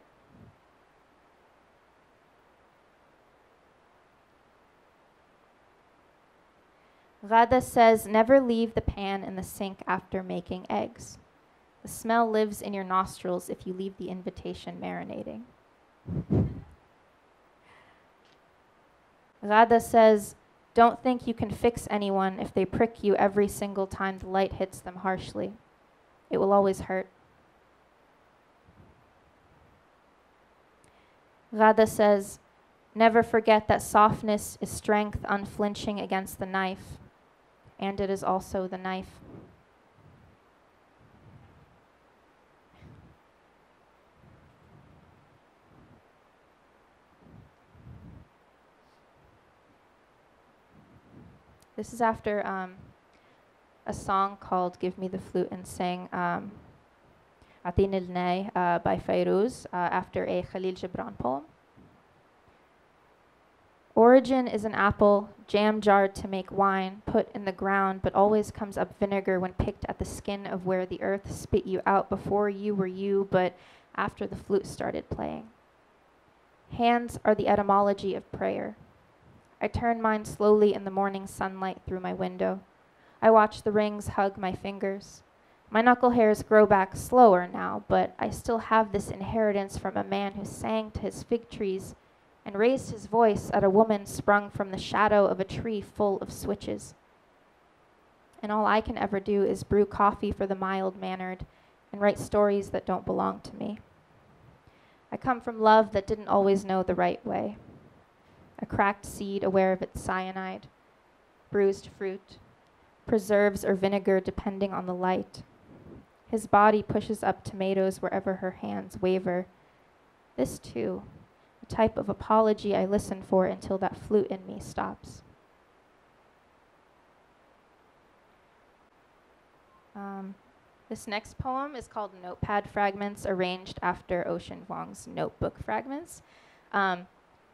Ghada says, never leave the pan in the sink after making eggs. The smell lives in your nostrils if you leave the invitation marinating. Ghada says, don't think you can fix anyone if they prick you every single time the light hits them harshly. It will always hurt. Ghada says, never forget that softness is strength unflinching against the knife, and it is also the knife. This is after a song called Give Me the Flute and Sing, Atin il-Nay by Fairuz, after a Khalil Gibran poem. Origin is an apple, jam jarred to make wine, put in the ground, but always comes up vinegar when picked at the skin of where the earth spit you out before you were you, but after the flute started playing. Hands are the etymology of prayer. I turn mine slowly in the morning sunlight through my window. I watch the rings hug my fingers. My knuckle hairs grow back slower now, but I still have this inheritance from a man who sang to his fig trees and raised his voice at a woman sprung from the shadow of a tree full of switches. And all I can ever do is brew coffee for the mild-mannered and write stories that don't belong to me. I come from love that didn't always know the right way. A cracked seed aware of its cyanide, bruised fruit, preserves or vinegar depending on the light. His body pushes up tomatoes wherever her hands waver. This too, a type of apology I listen for until that flute in me stops. This next poem is called Notepad Fragments, arranged after Ocean Vuong's notebook fragments.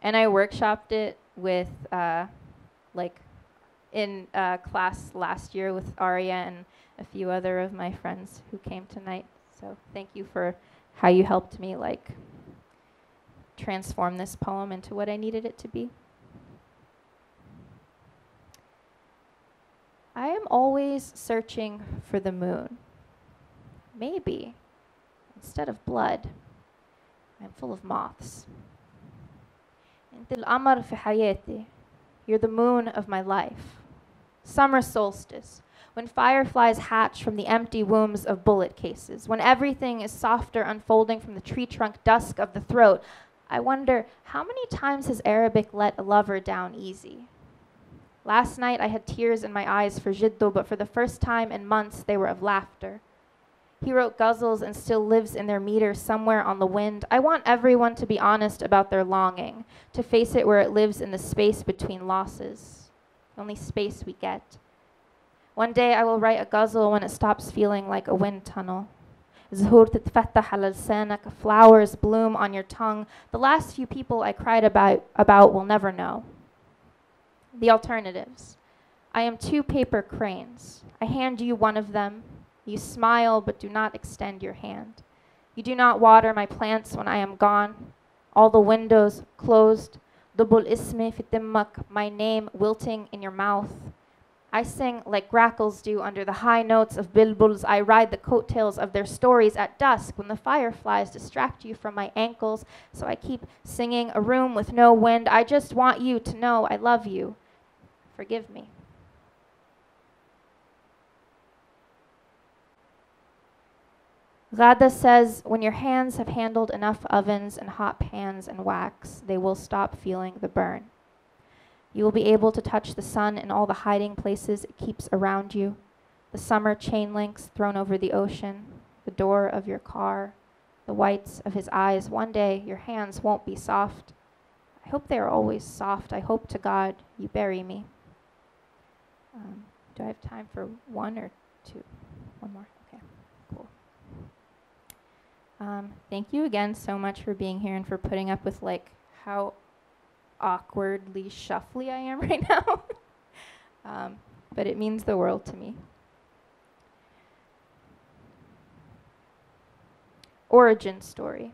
And I workshopped it with, in class last year with Aria and a few other of my friends who came tonight. So thank you for how you helped me, transform this poem into what I needed it to be. I am always searching for the moon. Maybe, instead of blood, I'm full of moths. انت القمر في حياتي. You're the moon of my life. Summer solstice, when fireflies hatch from the empty wombs of bullet cases, when everything is softer unfolding from the tree trunk dusk of the throat, I wonder, how many times has Arabic let a lover down easy? Last night I had tears in my eyes for Jiddo, but for the first time in months they were of laughter. He wrote ghazals and still lives in their meter somewhere on the wind. I want everyone to be honest about their longing, to face it where it lives in the space between losses, the only space we get. One day I will write a ghazal when it stops feeling like a wind tunnel. زهور تتفتح على لسانك, flowers bloom on your tongue. The last few people I cried about will never know. The alternatives. I am 2 paper cranes. I hand you one of them. You smile but do not extend your hand. You do not water my plants when I am gone. All the windows closed. Dubul ismi fi timmak, my name wilting in your mouth. I sing like grackles do under the high notes of bilbuls. I ride the coattails of their stories at dusk when the fireflies distract you from my ankles. So I keep singing a room with no wind. I just want you to know I love you. Forgive me. Ghada says, when your hands have handled enough ovens and hot pans and wax, they will stop feeling the burn. You will be able to touch the sun in all the hiding places it keeps around you, the summer chain links thrown over the ocean, the door of your car, the whites of his eyes. One day, your hands won't be soft. I hope they are always soft. I hope to God you bury me. Do I have time for 1 or 2? One more? Okay, cool. Thank you again so much for being here and for putting up with like how awkwardly shuffly I am right now. But it means the world to me. Origin story.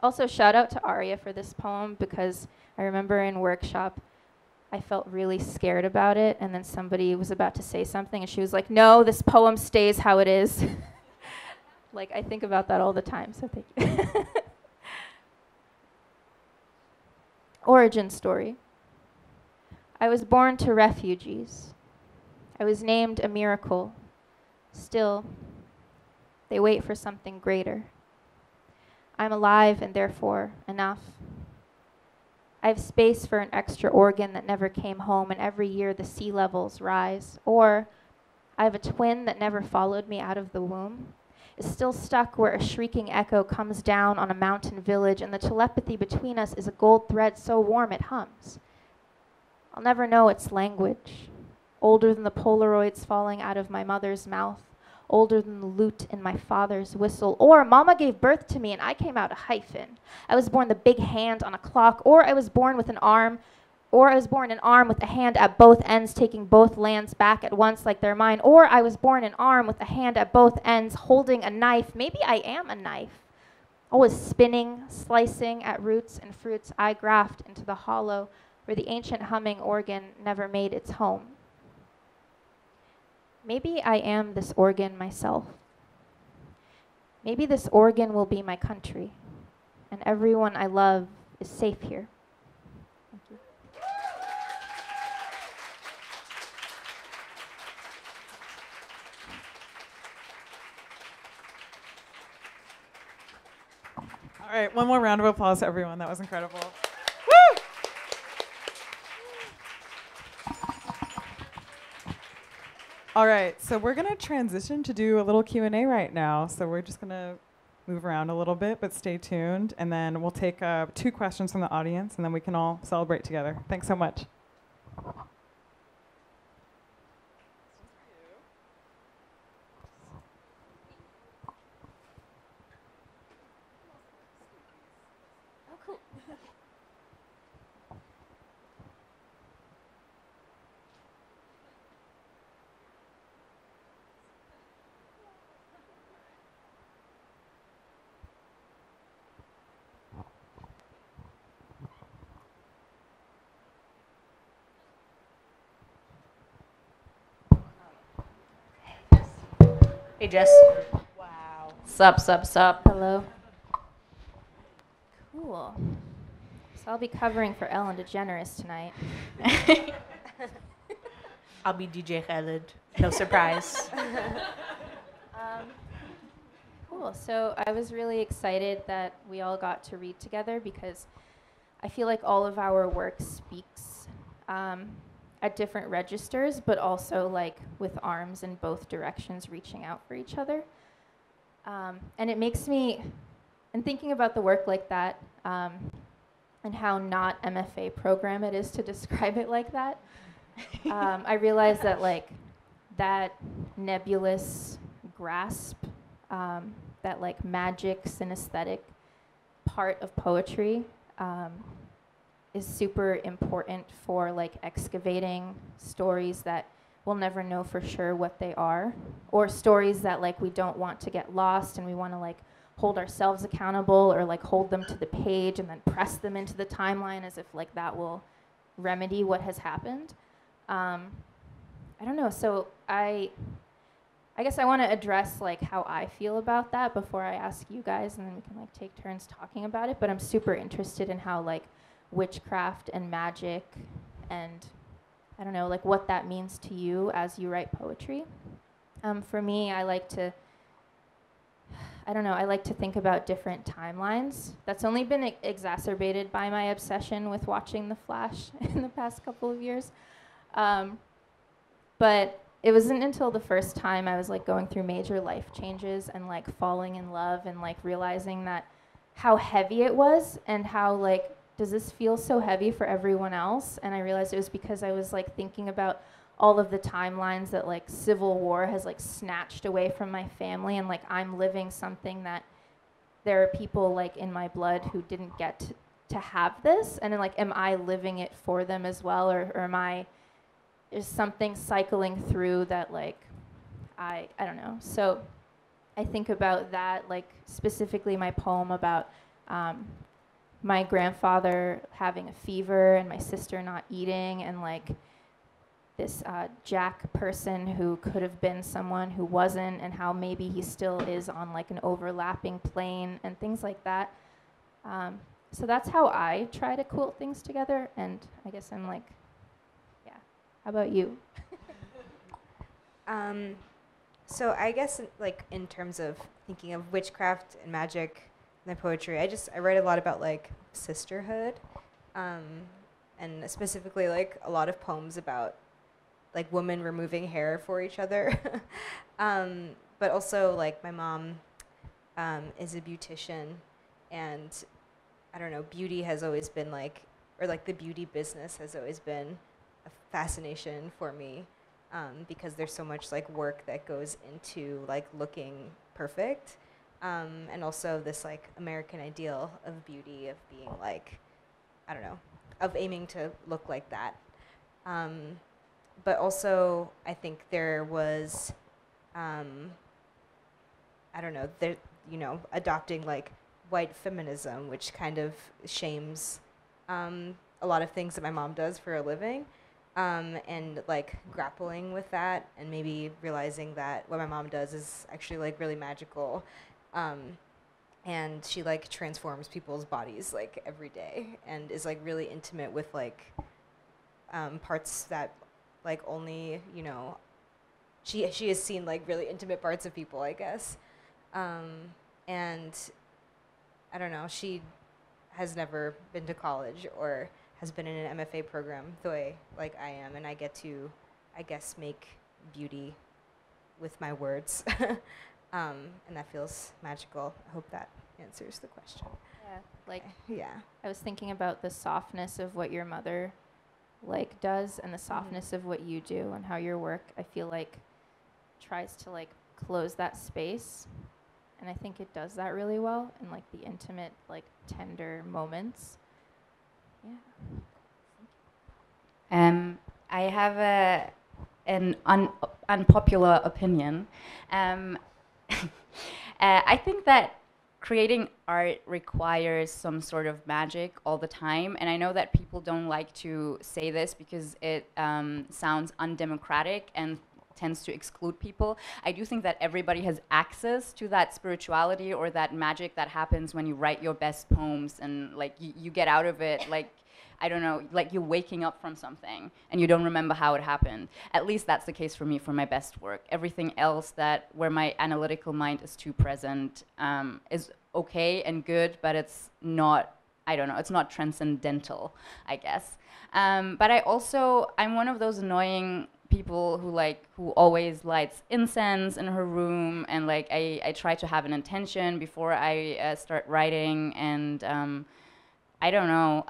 Also, shout out to Aria for this poem, because I remember in workshop I felt really scared about it, and then somebody was about to say something and she was like, no, this poem stays how it is. Like, I think about that all the time, so thank you. Origin story. I was born to refugees. I was named a miracle. Still, they wait for something greater. I'm alive and therefore enough. I have space for an extra organ that never came home, and every year the sea levels rise. Or I have a twin that never followed me out of the womb, is still stuck where a shrieking echo comes down on a mountain village, and the telepathy between us is a gold thread so warm it hums. I'll never know its language, older than the Polaroids falling out of my mother's mouth, older than the lute in my father's whistle. Or mama gave birth to me and I came out a hyphen. I was born the big hand on a clock, or I was born with an arm, or I was born an arm with a hand at both ends taking both lands back at once like they're mine, or I was born an arm with a hand at both ends holding a knife. Maybe I am a knife. Always spinning, slicing at roots and fruits I graft into the hollow where the ancient humming organ never made its home. Maybe I am this organ myself. Maybe this organ will be my country, and everyone I love is safe here. Thank you. All right, one more round of applause to everyone. That was incredible. Woo! All right, so we're going to transition to do a little Q&A right now. So we're just going to move around a little bit, but stay tuned. And then we'll take 2 questions from the audience, and then we can all celebrate together. Thanks so much. Hey, Jess. Wow. Sup. Hello. Cool. So I'll be covering for Ellen DeGeneres tonight. I'll be DJ Khaled. No surprise. Cool. So I was really excited that we all got to read together because I feel like all of our work speaks at different registers, but also like with arms in both directions reaching out for each other. And it makes me, and thinking about the work like that, and how not MFA program it is to describe it like that, I realized that like that nebulous grasp, that like magic synesthetic part of poetry is super important for like excavating stories that we'll never know for sure what they are, or stories that like we don't want to get lost and we want to like hold ourselves accountable or like hold them to the page and then press them into the timeline as if like that will remedy what has happened. I don't know, so I guess I want to address like how I feel about that before I ask you guys, and then we can like take turns talking about it. But I'm super interested in how like witchcraft and magic and I don't know, like what that means to you as you write poetry. For me, I like to think about different timelines. That's only been exacerbated by my obsession with watching The Flash in the past couple of years. But it wasn't until the first time I was like going through major life changes and like falling in love and like realizing that how heavy it was and how like, does this feel so heavy for everyone else? And I realized it was because I was like thinking about all of the timelines that like civil war has like snatched away from my family, and like I'm living something that there are people like in my blood who didn't get to have this, and then like am I living it for them as well, or is something cycling through that like I don't know. So I think about that, like specifically my poem about my grandfather having a fever and my sister not eating, and like this Jack person who could have been someone who wasn't, and how maybe he still is on like an overlapping plane and things like that. So that's how I try to quilt things together, and I guess I'm like, yeah. How about you? So I guess like in terms of thinking of witchcraft and magic in my poetry, I write a lot about like sisterhood, and specifically like a lot of poems about like women removing hair for each other. But also like my mom is a beautician, and I don't know, beauty has always been like, or like the beauty business has always been a fascination for me, because there's so much like work that goes into like looking perfect, and also this like American ideal of beauty, of being like, I don't know, of aiming to look like that. But also I think there was, I don't know, there, you know, adopting like white feminism, which kind of shames a lot of things that my mom does for a living, and like grappling with that, and maybe realizing that what my mom does is actually like really magical, and she like transforms people's bodies like every day, and is like really intimate with like parts that like only, you know, she has seen like really intimate parts of people, I guess. And I don't know, she has never been to college or has been in an MFA program the way like I am, and I get to, I guess, make beauty with my words. And that feels magical. I hope that answers the question. Yeah, like Yeah. I was thinking about the softness of what your mother like does and the softness of what you do, and how your work, I feel like, tries to like close that space, and I think it does that really well in like the intimate, like tender moments. Yeah. I have an unpopular opinion. I think that creating art requires some sort of magic all the time, and I know that people don't like to say this because it sounds undemocratic, and tends to exclude people. I do think that everybody has access to that spirituality or that magic that happens when you write your best poems, and like you get out of it, like, I don't know, like you're waking up from something and you don't remember how it happened. At least that's the case for me for my best work. Everything else that where my analytical mind is too present is okay and good, but it's not, I don't know, it's not transcendental, I guess. But I'm one of those annoying people who always lights incense in her room, and like I try to have an intention before I start writing, and I don't know,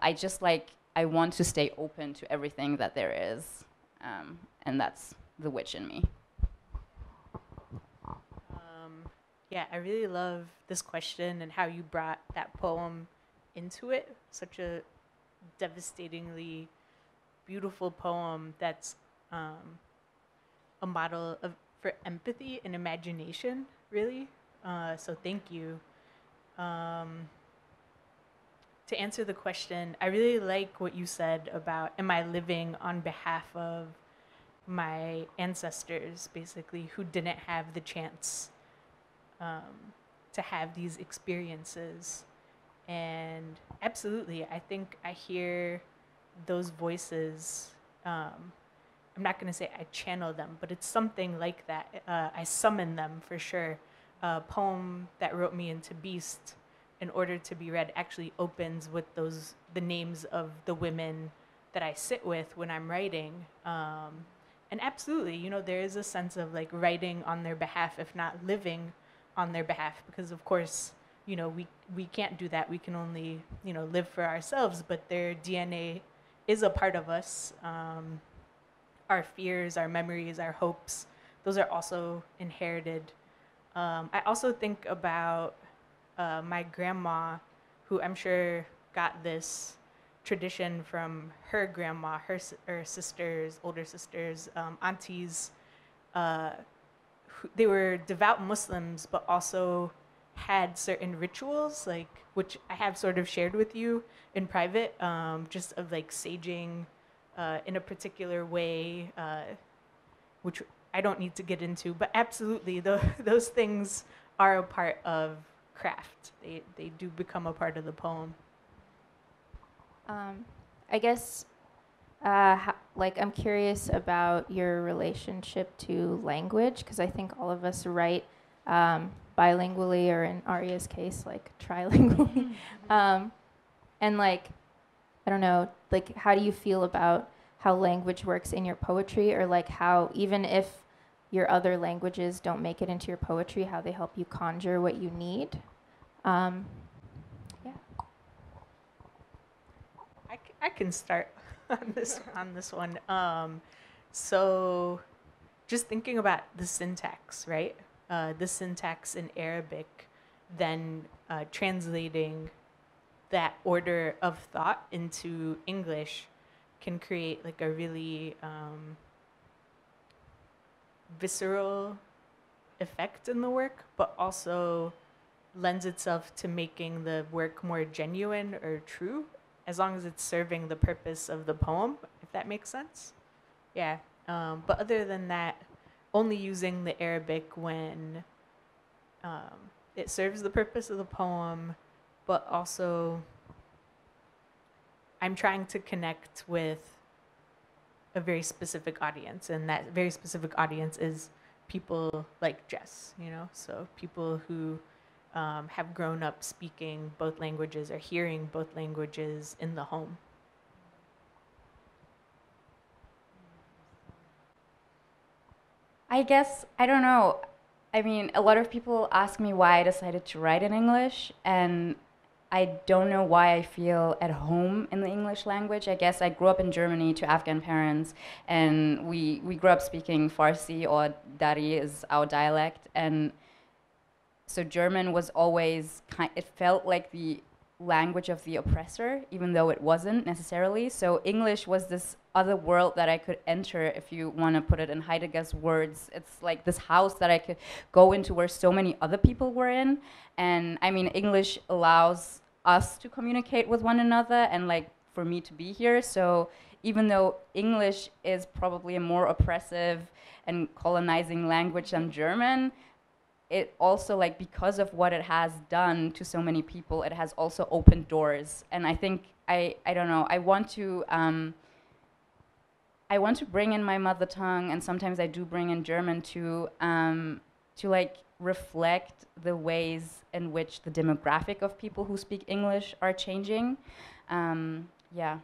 I want to stay open to everything that there is, and that's the witch in me. Yeah, I really love this question and how you brought that poem into it. Such a devastatingly beautiful poem that's a model for empathy and imagination, really. So thank you. To answer the question, I really like what you said about, am I living on behalf of my ancestors, basically, who didn't have the chance to have these experiences. And absolutely, I think I hear those voices. I'm not going to say I channel them, but it's something like that. I summon them for sure. A poem that wrote me into Beast, in order to be read, actually opens with the names of the women that I sit with when I'm writing. And absolutely, you know, there is a sense of like writing on their behalf, if not living on their behalf, because of course, you know, we can't do that. We can only, you know, live for ourselves, but their DNA is a part of us. Our fears, our memories, our hopes, those are also inherited. I also think about my grandma, who I'm sure got this tradition from her grandma, her sisters, older sisters, aunties. They were devout Muslims, but also had certain rituals, like, which I have sort of shared with you in private, just of like saging in a particular way, which I don't need to get into, but absolutely, those things are a part of craft. They do become a part of the poem. I guess, I'm curious about your relationship to language, because I think all of us write bilingually, or in Aria's case, like trilingually. And like, I don't know, like, how do you feel about how language works in your poetry, or like how, even if your other languages don't make it into your poetry, how they help you conjure what you need? Yeah. I can start on this one. So just thinking about the syntax, right? The syntax in Arabic, then translating that order of thought into English can create like a really visceral effect in the work, but also lends itself to making the work more genuine or true, as long as it's serving the purpose of the poem, if that makes sense. Yeah. But other than that, only using the Arabic when it serves the purpose of the poem, but also I'm trying to connect with a very specific audience, and that very specific audience is people like Jess, you know, so people who have grown up speaking both languages or hearing both languages in the home. I guess, I don't know. I mean, a lot of people ask me why I decided to write in English, and I don't know why I feel at home in the English language. I guess I grew up in Germany to Afghan parents, and we grew up speaking Farsi, or Dari is our dialect, and so German was always, it felt like the language of the oppressor, even though it wasn't necessarily. So English was this other world that I could enter, if you want to put it in Heidegger's words. It's like this house that I could go into where so many other people were in. And I mean, English allows us to communicate with one another and like for me to be here. So even though English is probably a more oppressive and colonizing language than German, it also, like, because of what it has done to so many people, it has also opened doors. And I think, I don't know, I want to bring in my mother tongue, and sometimes I do bring in German to like reflect the ways in which the demographic of people who speak English are changing. Yeah.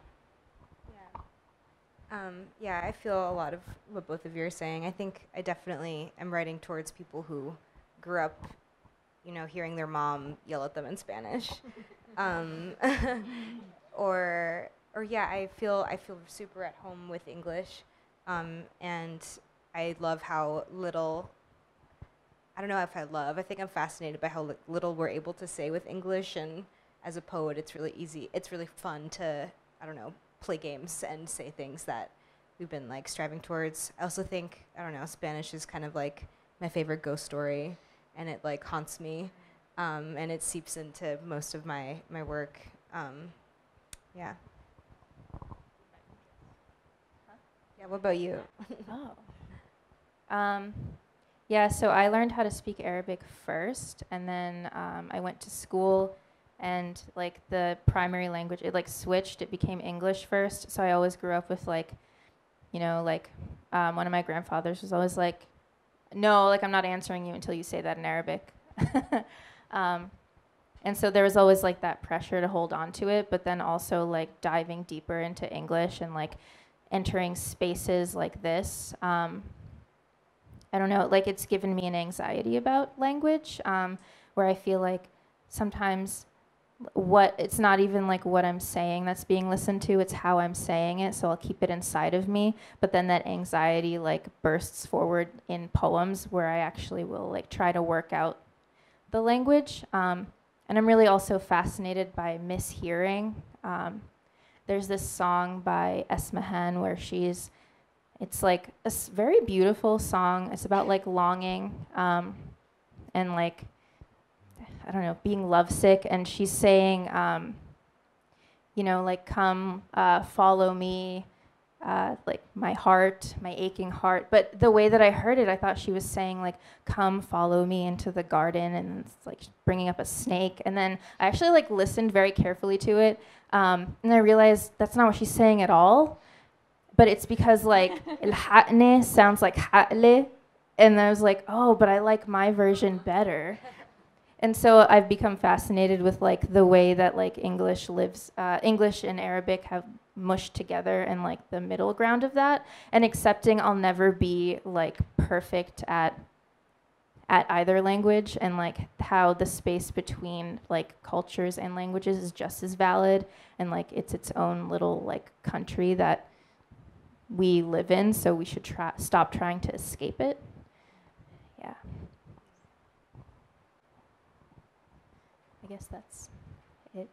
Yeah, I feel a lot of what both of you are saying. I think I definitely am writing towards people who grew up, hearing their mom yell at them in Spanish, or yeah, I feel super at home with English, and I love how little. I don't know if I love. I think I'm fascinated by how little we're able to say with English, and as a poet, it's really easy. It's really fun to, I don't know, play games and say things that we've been like striving towards. I also think, I don't know, Spanish is kind of like my favorite ghost story, and it like haunts me, and it seeps into most of my work. Yeah. Yeah. What about you? Yeah, so I learned how to speak Arabic first, and then I went to school, and like the primary language, it like switched. It became English first. So I always grew up with like, one of my grandfathers was always like, no, like I'm not answering you until you say that in Arabic. And so there was always like that pressure to hold on to it, but then also like diving deeper into English and like entering spaces like this. I don't know, like it's given me an anxiety about language, where I feel like sometimes it's not even like what I'm saying that's being listened to, it's how I'm saying it, so I'll keep it inside of me, but then that anxiety like bursts forward in poems where I actually will like try to work out the language. And I'm really also fascinated by mishearing. There's this song by Esmahan where it's like a very beautiful song. It's about like longing, and like, I don't know, being lovesick. And she's saying, like, come follow me, like my heart, my aching heart. But the way that I heard it, I thought she was saying like, come follow me into the garden, and it's like bringing up a snake. And then I actually like listened very carefully to it, and I realized that's not what she's saying at all. But it's because like el-ha'ne sounds like ha'le, and I was like, oh, but I like my version better. And so I've become fascinated with like the way that like English and Arabic have mushed together, and like the middle ground of that, and accepting I'll never be like perfect at either language, and like how the space between like cultures and languages is just as valid, and like it's its own little like country that we live in, so we should stop trying to escape it. Yeah. I guess that's it.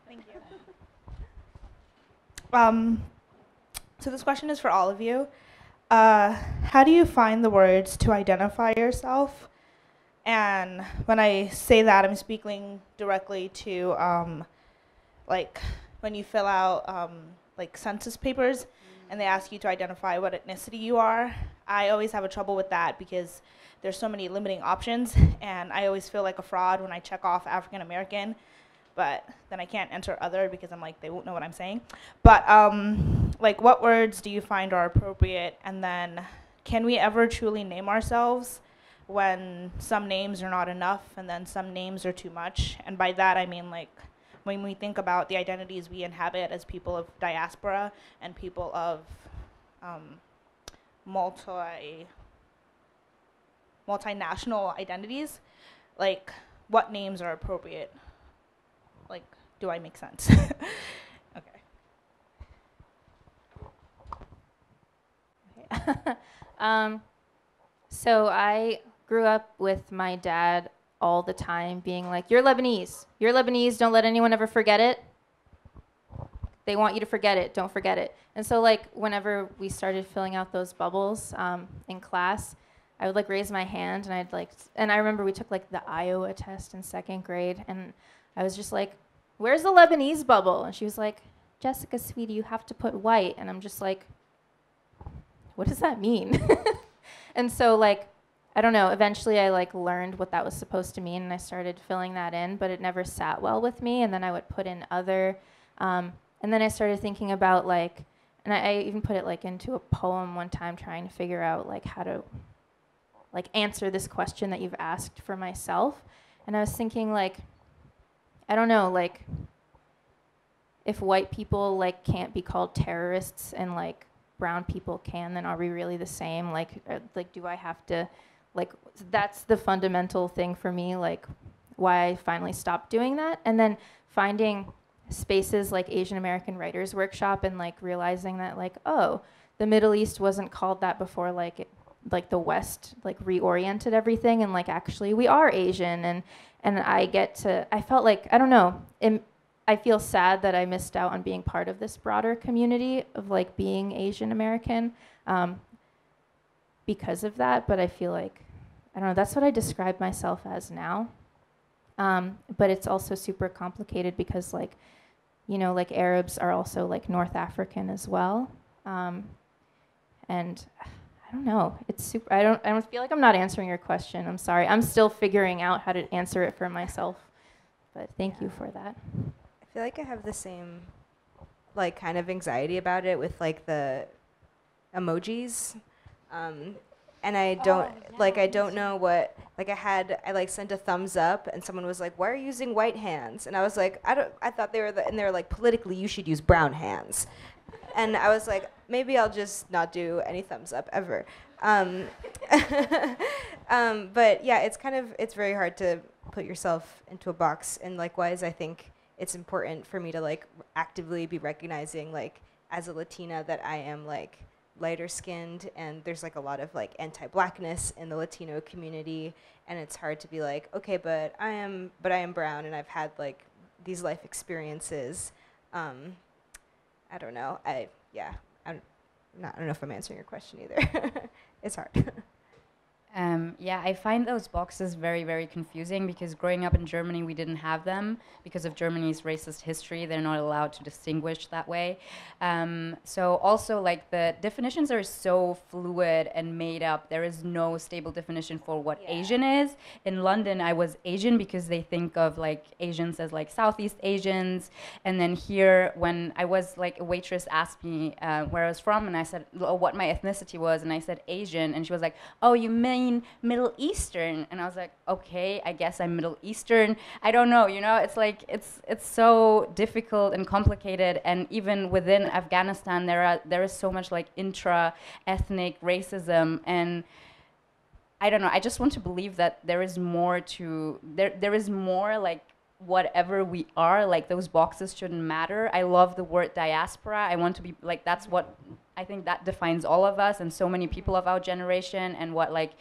Thank you. So this question is for all of you. How do you find the words to identify yourself? And when I say that, I'm speaking directly to like when you fill out like census papers and they ask you to identify what ethnicity you are. I always have a trouble with that because there's so many limiting options, and I always feel like a fraud when I check off African American, but then I can't enter other because I'm like, they won't know what I'm saying. But like, what words do you find are appropriate? And then can we ever truly name ourselves when some names are not enough and then some names are too much? And by that I mean like when we think about the identities we inhabit as people of diaspora and people of multinational identities, like what names are appropriate? Like, do I make sense? Okay. So I grew up with my dad all the time being like, you're Lebanese, don't let anyone ever forget it. they want you to forget it, don't forget it. And so like whenever we started filling out those bubbles in class, I would like raise my hand and I'd like, and I remember we took like the Iowa test in 2nd grade and I was just like, where's the Lebanese bubble? And she was like, Jessica, sweetie, you have to put white. And I'm just like, what does that mean? And so like, I don't know, eventually I like learned what that was supposed to mean and I started filling that in, but it never sat well with me. And then I would put in other, and then I started thinking about like, and I even put it like into a poem one time trying to figure out like how to like answer this question that you've asked for myself. And I was thinking like, I don't know, like if white people like can't be called terrorists and like brown people can, then are we really the same? Like do I have to, like, that's the fundamental thing for me, like why I finally stopped doing that. And then finding spaces like Asian American Writers Workshop and like realizing that like, oh, the Middle East wasn't called that before, like like the West like reoriented everything and like actually we are Asian and I felt like, I don't know, I feel sad that I missed out on being part of this broader community of like being Asian American because of that, but I feel like, I don't know, that's what I describe myself as now. But it's also super complicated because like, you know, like Arabs are also like North African as well. And I don't know, it's super, I don't feel like I'm not answering your question, I'm sorry. I'm still figuring out how to answer it for myself, but thank you for that. I feel like I have the same, like, kind of anxiety about it with, like, the emojis. And I don't, I don't know what, like, I sent a thumbs up, and someone was like, why are you using white hands? And I was like, I thought they were, and they were like, politically, you should use brown hands. And I was like, maybe I'll just not do any thumbs up ever. But yeah, it's very hard to put yourself into a box. And likewise, I think it's important for me to like actively be recognizing like as a Latina that I am like lighter skinned and there's like a lot of like anti-blackness in the Latino community. And it's hard to be like, okay, but I am brown and I've had like these life experiences. I don't know. I don't know if I'm answering your question either. It's hard. Yeah, I find those boxes very, very confusing because growing up in Germany, we didn't have them. Because of Germany's racist history, they're not allowed to distinguish that way. So also, like, the definitions are so fluid and made up. There is no stable definition for what Asian is. In London, I was Asian because they think of, like, Asians as, like, Southeast Asians. And then here, when I was, like, a waitress asked me where I was from, and I said what my ethnicity was, and I said Asian, and she was like, oh, you mean Middle Eastern? And I was like, okay, I guess I'm Middle Eastern. I don't know, you know, it's like it's so difficult and complicated, and even within Afghanistan there is so much like intra-ethnic racism, and I don't know, I just want to believe that there is more to there is more, like, whatever we are, like those boxes shouldn't matter. I love the word diaspora. I want to be like, that's what I think that defines all of us and so many people of our generation, and what like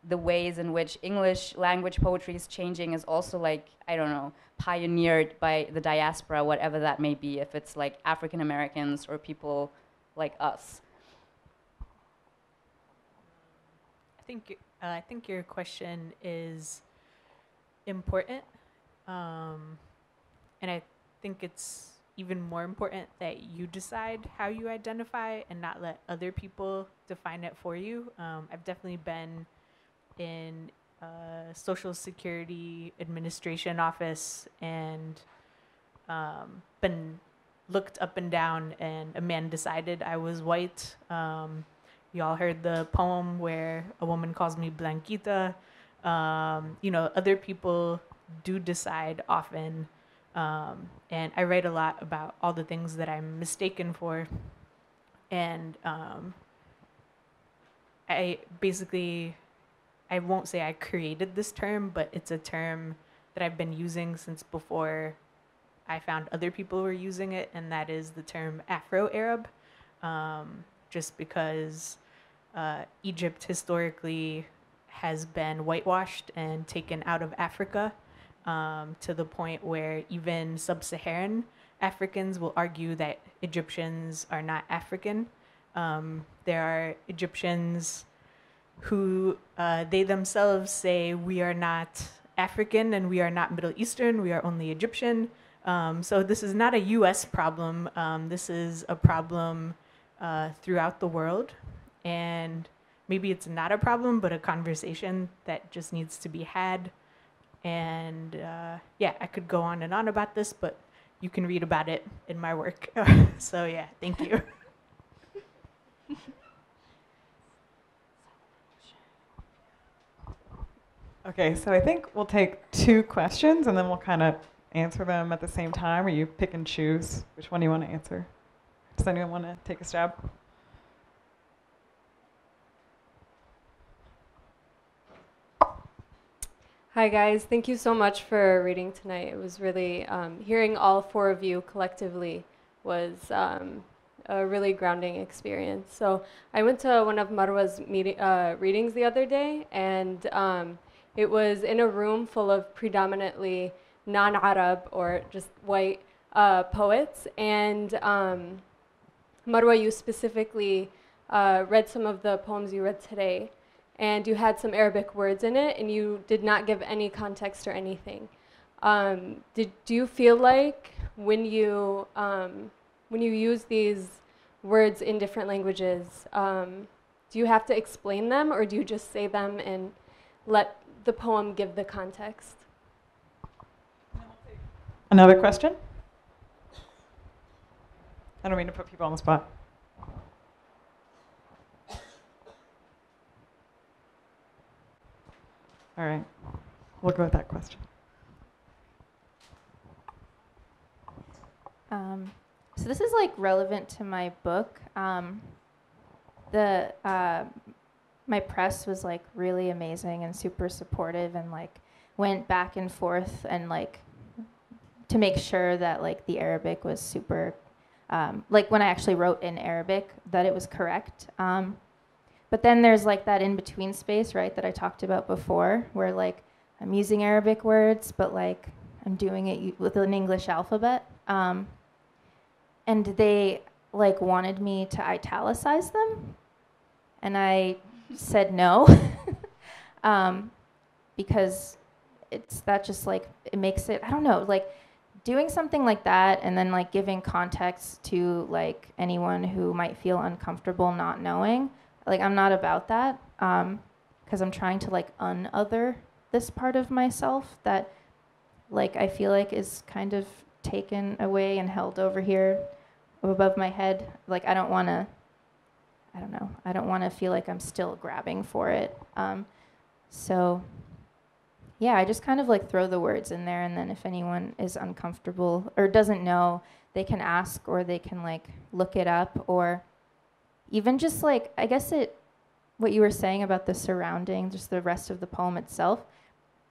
the ways in which English language poetry is changing is also like, I don't know, pioneered by the diaspora, whatever that may be, if it's like African Americans or people like us. I think your question is important. And I think it's even more important that you decide how you identify and not let other people define it for you. I've definitely been in a Social Security Administration office and been looked up and down, and a man decided I was white. Y'all heard the poem where a woman calls me Blanquita. You know, other people do decide often, and I write a lot about all the things that I'm mistaken for, and I won't say I created this term, but it's a term that I've been using since before I found other people were using it, and that is the term Afro-Arab, just because Egypt historically has been whitewashed and taken out of Africa, to the point where even sub-Saharan Africans will argue that Egyptians are not African. There are Egyptians who they themselves say we are not African and we are not Middle Eastern, we are only Egyptian. So this is not a US problem. This is a problem throughout the world. And maybe it's not a problem, but a conversation that just needs to be had. And yeah, I could go on and on about this, but you can read about it in my work. So yeah, thank you. Okay, so I think we'll take 2 questions and then we'll kind of answer them at the same time, or you pick and choose which one you want to answer. Does anyone want to take a stab? Hi guys, thank you so much for reading tonight. It was really, hearing all 4 of you collectively was a really grounding experience. So I went to one of Marwa's readings the other day, and it was in a room full of predominantly non-Arab or just white poets. And Marwa, you specifically read some of the poems you read today, and you had some Arabic words in it, and you did not give any context or anything. Do you feel like when you use these words in different languages, do you have to explain them, or do you just say them and let the poem give the context? Another question? I don't mean to put people on the spot. All right, we'll go with that question. So this is like relevant to my book. My press was like really amazing and super supportive, and like went back and forth and like to make sure that like the Arabic was super, like when I actually wrote in Arabic, that it was correct. But then there's like that in-between space, right, that I talked about before, where like I'm using Arabic words, but like I'm doing it with an English alphabet. And they like wanted me to italicize them, and I said no, because that just like, it makes it, I don't know, like doing something like that and then like giving context to like anyone who might feel uncomfortable not knowing. Like, I'm not about that, because I'm trying to, like, un-other this part of myself that, like, I feel like is kind of taken away and held over here above my head. Like, I don't want to feel like I'm still grabbing for it. So, yeah, I just kind of, like, throw the words in there, and then if anyone is uncomfortable or doesn't know, they can ask, or they can, like, look it up, or even just like, I guess what you were saying about the surrounding, just the rest of the poem itself,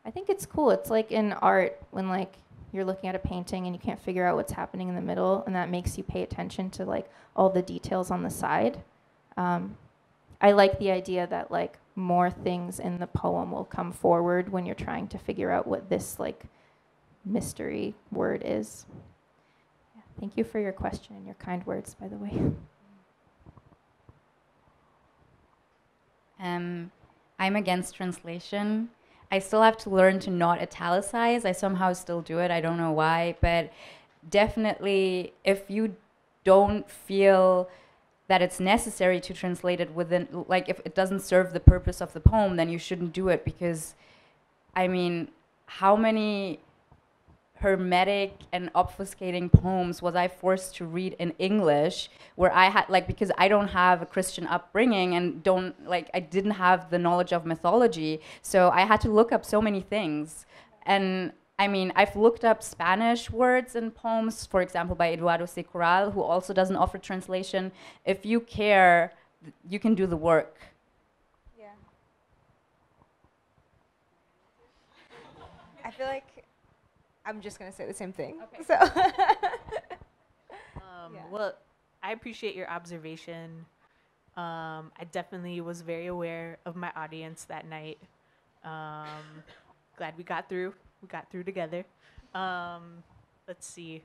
I think it's cool. It's like in art when like you're looking at a painting and you can't figure out what's happening in the middle, and that makes you pay attention to like all the details on the side. I like the idea that like more things in the poem will come forward when you're trying to figure out what this like mystery word is. Yeah, thank you for your question and your kind words, by the way. I'm against translation. I still have to learn to not italicize. I somehow still do it. I don't know why, but definitely if you don't feel that it's necessary to translate it within, like if it doesn't serve the purpose of the poem, then you shouldn't do it, because, I mean, how many hermetic and obfuscating poems was I forced to read in English, where I had, like, because I don't have a Christian upbringing and I didn't have the knowledge of mythology, so I had to look up so many things. And I mean, I've looked up Spanish words in poems, for example, by Eduardo C. Corral, who also doesn't offer translation. If you care, you can do the work. Yeah. I feel like I'm just going to say the same thing. Okay. So. Yeah. Well, I appreciate your observation. I definitely was very aware of my audience that night. Glad we got through. We got through together. Let's see.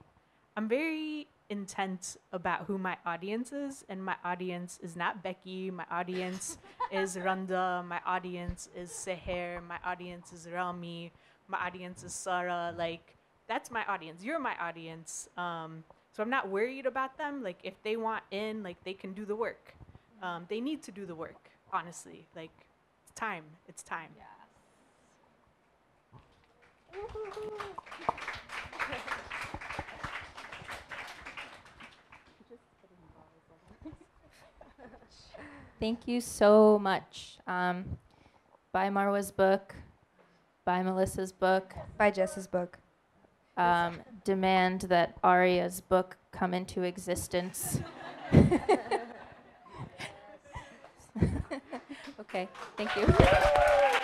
I'm very intent about who my audience is, and my audience is not Becky. My audience is Randa. My audience is Seher. My audience is Rami. My audience is Sarah. Like, that's my audience. You're my audience. So I'm not worried about them. Like, if they want in, like, they can do the work. They need to do the work, honestly. Like, it's time. It's time. Thank you so much. Buy Marwa's book. Buy Melissa's book. By Jess's book. Demand that Aria's book come into existence. Okay, thank you.